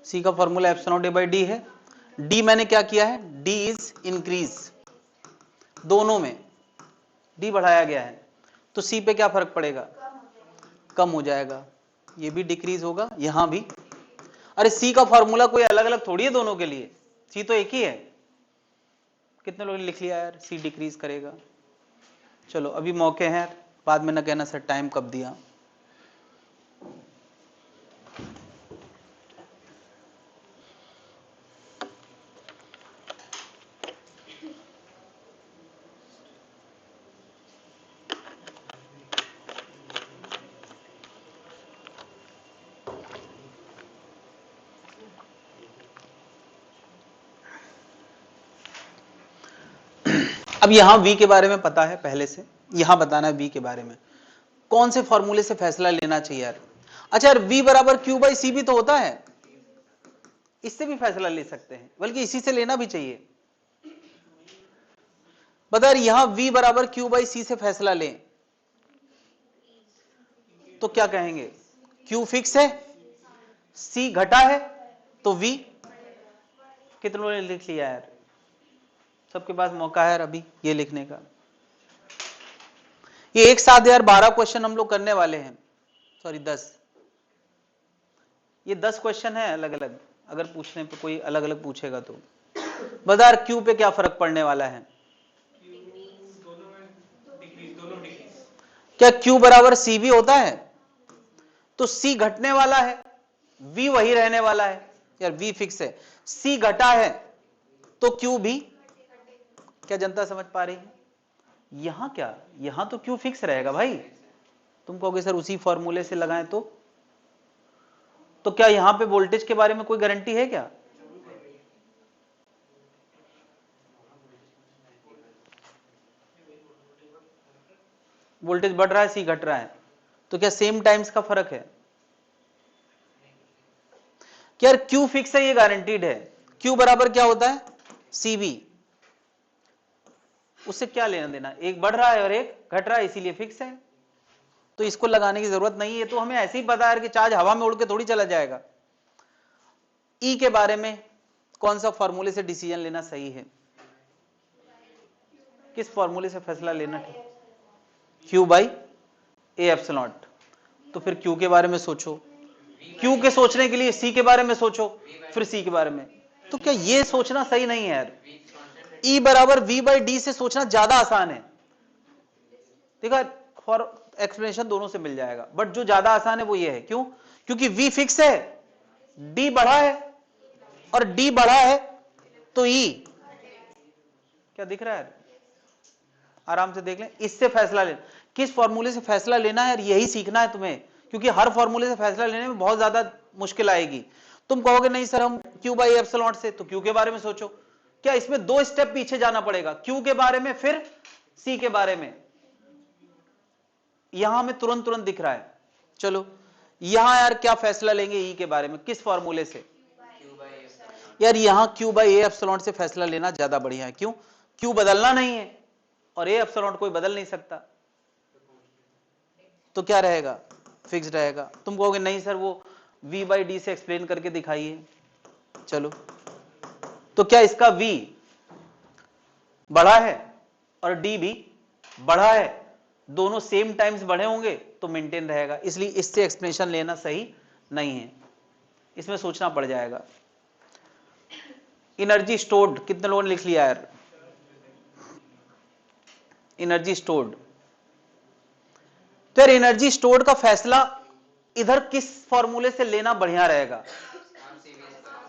सी का formula epsilon not a by D है। डी मैंने क्या किया है? डी इज इंक्रीज, दोनों में डी बढ़ाया गया है, तो सी पे क्या फर्क पड़ेगा? कम हो जाएगा। ये भी डिक्रीज होगा, यहां भी। अरे सी का फॉर्मूला कोई अलग अलग थोड़ी है दोनों के लिए, सी तो एक ही है। कितने लोगों ने लिख लिया यार सी डिक्रीज करेगा? चलो अभी मौके हैं, बाद में ना कहना सर टाइम कब दिया। अब यहां V के बारे में पता है पहले से, यहां बताना है V के बारे में कौन से फॉर्मूले से फैसला लेना चाहिए यार। अच्छा यार V बराबर Q बाई सी भी तो होता है, इससे भी फैसला ले सकते हैं, बल्कि इसी से लेना भी चाहिए। बता यार यहां V बराबर Q बाई सी से फैसला लें तो क्या कहेंगे? Q फिक्स है, C घटा है तो V, कितने लोगों ने लिख लिया यार? सबके पास मौका है यार अभी ये लिखने का। ये एक साथ यार 12 क्वेश्चन हम लोग करने वाले हैं, सॉरी 10। ये 10 क्वेश्चन है अलग अलग, अगर पूछने पे कोई अलग अलग पूछेगा तो बता यार Q पे क्या फर्क पड़ने वाला है? क्या Q बराबर CV होता है? तो C घटने वाला है, V वही रहने वाला है यार, V फिक्स है। C घटा है तो Q भी, क्या जनता समझ पा रही है? यहां क्या, यहां तो Q फिक्स रहेगा भाई। तुम कहोगे सर उसी फॉर्मूले से लगाएं तो क्या यहां पे वोल्टेज के बारे में कोई गारंटी है क्या? वोल्टेज बढ़ रहा है, C घट रहा है, तो क्या सेम टाइम्स का फर्क है? क्या Q फिक्स है, ये गारंटीड है। Q बराबर क्या होता है? CV। उससे क्या लेना देना, एक बढ़ रहा है और एक घट रहा है, इसीलिए फिक्स है, तो इसको लगाने की जरूरत नहीं है। तो हमें ऐसे ही पता है कि चार्ज हवा में उड़ के थोड़ी चला जाएगा। E के बारे में कौन सा फॉर्मूले से डिसीजन लेना सही है? किस फॉर्मूले से फैसला लेना ठीक? Q by A epsilon. तो फिर Q के बारे में सोचो, Q के सोचने के लिए C के बारे में सोचो, फिर C के बारे में। तो क्या ये सोचना सही नहीं है यार? E बराबर V बाई D से सोचना ज्यादा आसान है। देखा, फॉर एक्सप्लेनेशन दोनों से मिल जाएगा, बट जो ज्यादा आसान है वो ये है। क्यों? क्योंकि V फिक्स है, D बढ़ा है, और D बढ़ा है तो E क्या दिख रहा है? आराम से देख लें, इससे फैसला लेना, किस फॉर्मूले से फैसला लेना है, यही सीखना है तुम्हें, क्योंकि हर फॉर्मूले से फैसला लेने में बहुत ज्यादा मुश्किल आएगी। तुम कहोगे नहीं सर हम Q बाई एप्सिलॉन से, तो Q के बारे में सोचो। क्या इसमें 2 स्टेप पीछे जाना पड़ेगा, Q के बारे में फिर C के बारे में? यहां हमें तुरंत तुरंत दिख रहा है। चलो यहां यार क्या फैसला लेंगे E के बारे में, किस फॉर्मूले से? यार यहां Q बाई A एप्सिलॉन से फैसला लेना ज्यादा बढ़िया है। क्यों? Q बदलना नहीं है और A एप्सिलॉन कोई बदल नहीं सकता, तो क्या रहेगा? फिक्स रहेगा। तुम कहोगे नहीं सर वो V बाई D से एक्सप्लेन करके दिखाइए। चलो, तो क्या इसका V बढ़ा है और D भी बढ़ा है, दोनों सेम टाइम्स बढ़े होंगे तो मेंटेन रहेगा, इसलिए इससे एक्सप्लेनेशन लेना सही नहीं है, इसमें सोचना पड़ जाएगा। एनर्जी स्टोर्ड कितने लोगों ने लिख लिया यार? एनर्जी स्टोर्ड, तो यार एनर्जी स्टोर्ड का फैसला इधर किस फॉर्मूले से लेना बढ़िया रहेगा?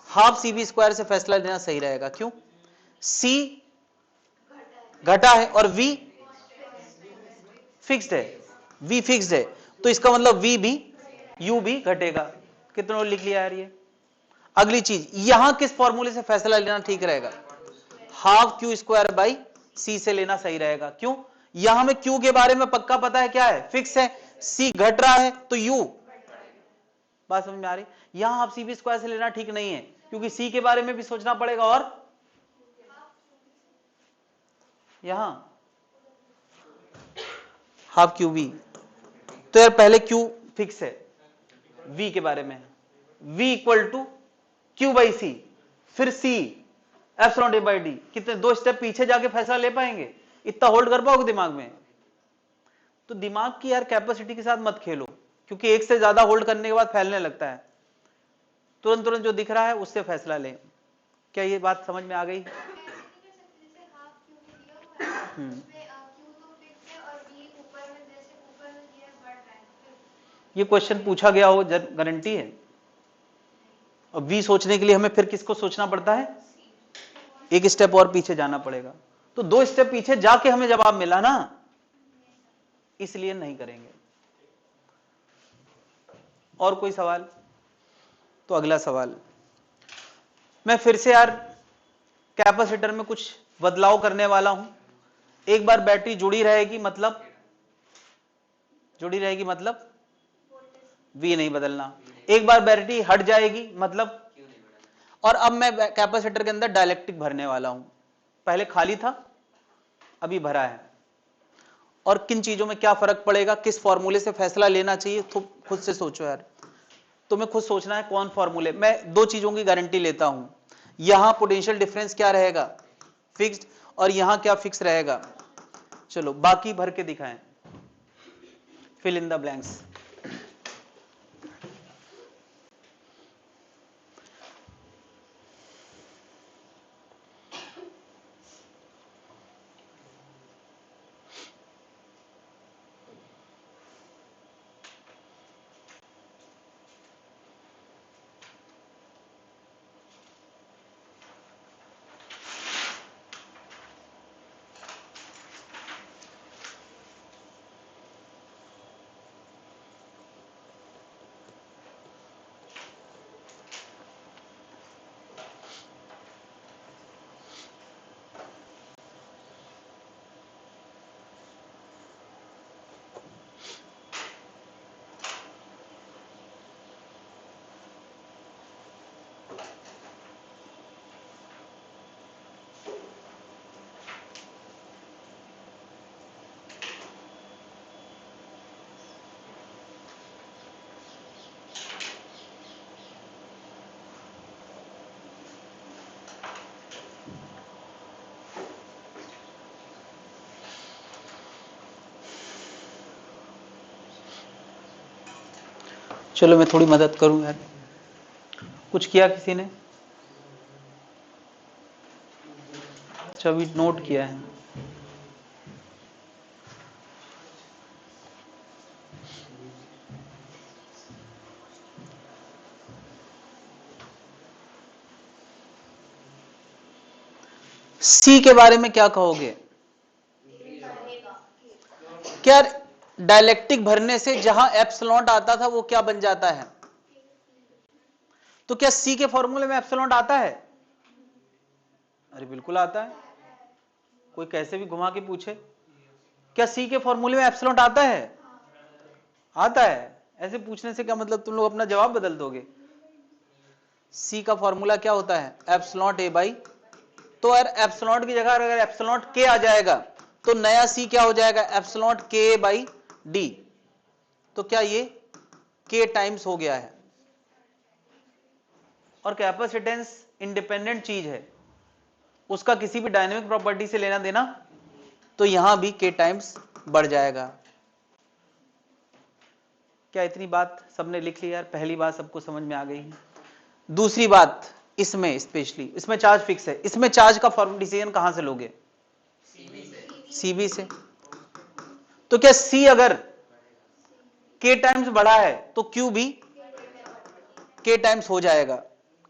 हाफ CV स्क्वायर से फैसला लेना सही रहेगा। क्यों? C घटा है और V फिक्स्ड है, V फिक्स्ड है, तो इसका मतलब V भी U भी घटेगा। कितने लोग लिख लिया यार ये? अगली चीज, यहां किस फॉर्मूले से फैसला लेना ठीक रहेगा? Half Q square by C से लेना सही रहेगा। क्यों? यहां हमें Q के बारे में पक्का पता है, क्या है? फिक्स है। C घट रहा है तो U, बात समझ में आ रही? यहां आप CV स्क्वायर से लेना ठीक नहीं है, क्योंकि C के बारे में भी सोचना पड़ेगा, और यहां हाफ QV। तो यार पहले Q फिक्स है, V के बारे में V इक्वल टू Q बाई C, फिर C एप्सिलॉन D बाई D। कितने 2 स्टेप पीछे जाके फैसला ले पाएंगे? इतना होल्ड कर पाओगे दिमाग में? तो दिमाग की यार कैपेसिटी के साथ मत खेलो, क्योंकि एक से ज्यादा होल्ड करने के बाद फैलने लगता है। तुरंत तुरंत जो दिख रहा है उससे फैसला लें। क्या ये बात समझ में आ गई? ये क्वेश्चन पूछा गया हो गारंटी है? और V सोचने के लिए हमें फिर किसको सोचना पड़ता है? एक स्टेप और पीछे जाना पड़ेगा, तो 2 स्टेप पीछे जाके हमें जवाब मिला ना, इसलिए नहीं करेंगे। और कोई सवाल? तो अगला सवाल, मैं फिर से यार कैपेसिटर में कुछ बदलाव करने वाला हूं। एक बार बैटरी जुड़ी रहेगी मतलब V नहीं बदलना, एक बार बैटरी हट जाएगी मतलब। और अब मैं कैपेसिटर के अंदर डाइलेक्ट्रिक भरने वाला हूं, पहले खाली था अभी भरा है, और किन चीजों में क्या फर्क पड़ेगा, किस फॉर्मूले से फैसला लेना चाहिए, तो खुद से सोचो यार। तुम्हें खुद सोचना है कौन फॉर्मूले। मैं दो चीजों की गारंटी लेता हूं, यहां पोटेंशियल डिफरेंस क्या रहेगा, फिक्स्ड, और यहां क्या फिक्स रहेगा। चलो बाकी भर के दिखाएं, फिल इन द ब्लैंक्स। चलो मैं थोड़ी मदद करूं यार, कुछ किया किसी ने, अच्छा अभी नोट किया है। सी के बारे में क्या कहोगे, क्या डायलेक्ट्रिक भरने से जहां एप्सिलॉन आता था वो क्या बन जाता है, तो क्या सी के फॉर्मूले में एप्सिलॉन आता है, अरे बिल्कुल आता है, कोई कैसे भी घुमा के पूछे, क्या सी के फॉर्मूले में एप्सिलॉन आता है, आता है। ऐसे पूछने से क्या मतलब तुम लोग अपना जवाब बदल दोगे। सी का फॉर्मूला क्या होता है, एप्सिलॉन ए बाई, तो यार एप्सिलॉन की जगह अगर एप्सिलॉन के आ जाएगा तो नया सी क्या हो जाएगा, एप्सिलॉन के बाई डी, तो क्या ये के टाइम्स हो गया है। और कैपेसिटेंस इंडिपेंडेंट चीज है, उसका किसी भी डायनेमिक प्रॉपर्टी से लेना देना, तो यहां भी के टाइम्स बढ़ जाएगा। क्या इतनी बात सबने लिख ली यार, पहली बात सबको समझ में आ गई है। दूसरी बात, इसमें स्पेशली इसमें चार्ज फिक्स है, इसमें चार्ज का फॉर्म डिसीजन कहां से लोगे, सीबी से। तो क्या सी अगर के टाइम्स बढ़ा है तो क्यू भी के टाइम्स हो जाएगा,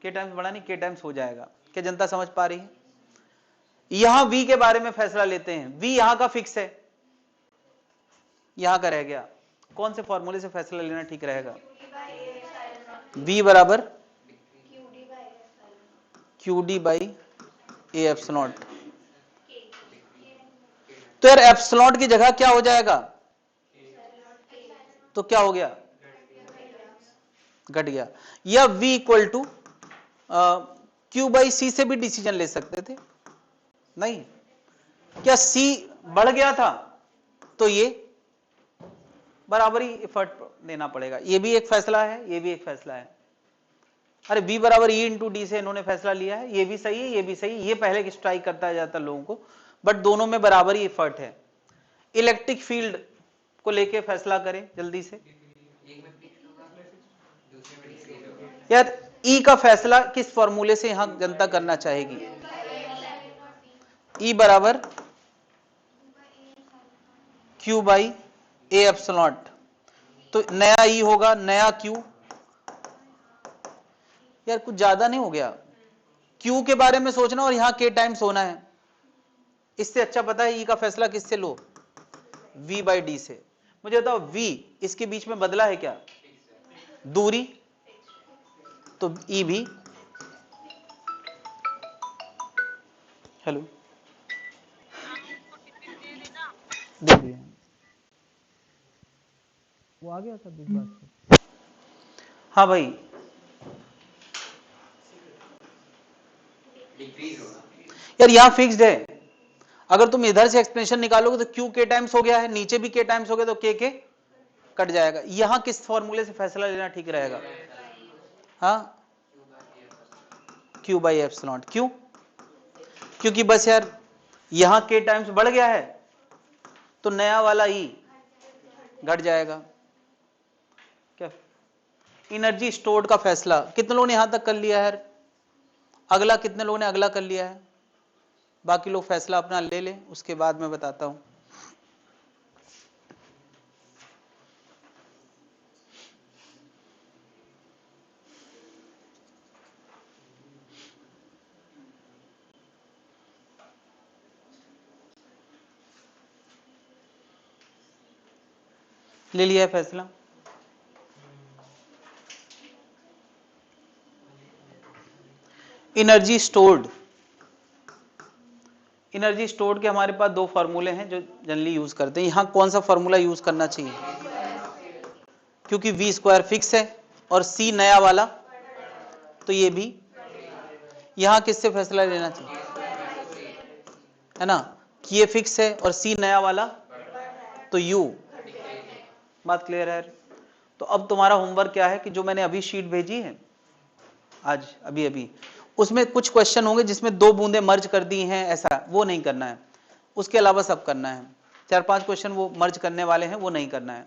के टाइम्स बढ़ा नहीं के टाइम्स हो जाएगा। क्या जनता समझ पा रही है। यहां वी के बारे में फैसला लेते हैं, वी यहां का फिक्स है, यहां का रह गया, कौन से फॉर्मूले से फैसला लेना ठीक रहेगा, वी बराबर Q D by A epsilon. तो यार एप्सिलॉन की जगह क्या हो जाएगा, तो क्या हो गया, घट गया। या v equal to Q by C से भी डिसीजन ले सकते थे, नहीं, क्या c बढ़ गया था तो ये बराबरी एफर्ट देना पड़ेगा, ये भी एक फैसला है, ये भी एक फैसला है। अरे b बराबर e इंटू डी से इन्होंने फैसला लिया है, ये भी सही है, ये भी सही, ये पहले स्ट्राइक करता जाता लोगों को, बट दोनों में बराबर ही एफर्ट है। इलेक्ट्रिक फील्ड को लेके फैसला करें जल्दी से यार, ई का फैसला किस फॉर्मूले से यहां जनता करना चाहेगी, ई बराबर क्यू बाई ए एप्सिलॉन, तो नया ई होगा नया क्यू, यार कुछ ज्यादा नहीं हो गया, क्यू के बारे में सोचना और यहां के टाइम्स होना है, इससे अच्छा पता है ई का फैसला किससे लो, v बाई डी से। मुझे बताओ v इसके बीच में बदला है क्या, दूरी, तो e भी, हेलो दे दिया, वो आ गया था बिग बात। हाँ भाई, यार यहां फिक्स्ड है, अगर तुम इधर से एक्सप्रेशन निकालोगे तो क्यू के टाइम्स हो गया है, नीचे भी के टाइम्स हो गया तो के कट जाएगा। यहां किस फॉर्मूले से फैसला लेना ठीक रहेगा, हाँ, Q बाई एप्सिलॉन। क्यों? क्योंकि बस यार यहां K टाइम्स बढ़ गया है तो नया वाला E घट जाएगा। क्या एनर्जी स्टोर्ड का फैसला कितने लोगों ने यहां तक कर लिया है? अगला कितने लोगों ने अगला कर लिया है? बाकी लोग फैसला अपना ले लें, उसके बाद मैं बताता हूं। ले लिया है फैसला? एनर्जी स्टोर्ड, एनर्जी स्टोर्ड के हमारे पास दो फार्मूले हैं जो जनरली यूज करते हैं। यहां कौन सा फार्मूला यूज करना चाहिए? क्योंकि V स्क्वायर फिक्स है और C नया वाला, तो ये भी। यहां किससे फैसला लेना चाहिए? है ना, कि ये फिक्स है और C नया वाला, तो U। बात क्लियर है? तो अब तुम्हारा होमवर्क क्या है कि जो मैंने अभी शीट भेजी है आज अभी अभी, उसमें कुछ क्वेश्चन होंगे जिसमें दो बूंदे मर्ज कर दी हैं, ऐसा वो नहीं करना है। उसके अलावा सब करना है। 4-5 क्वेश्चन वो मर्ज करने वाले हैं, वो नहीं करना है।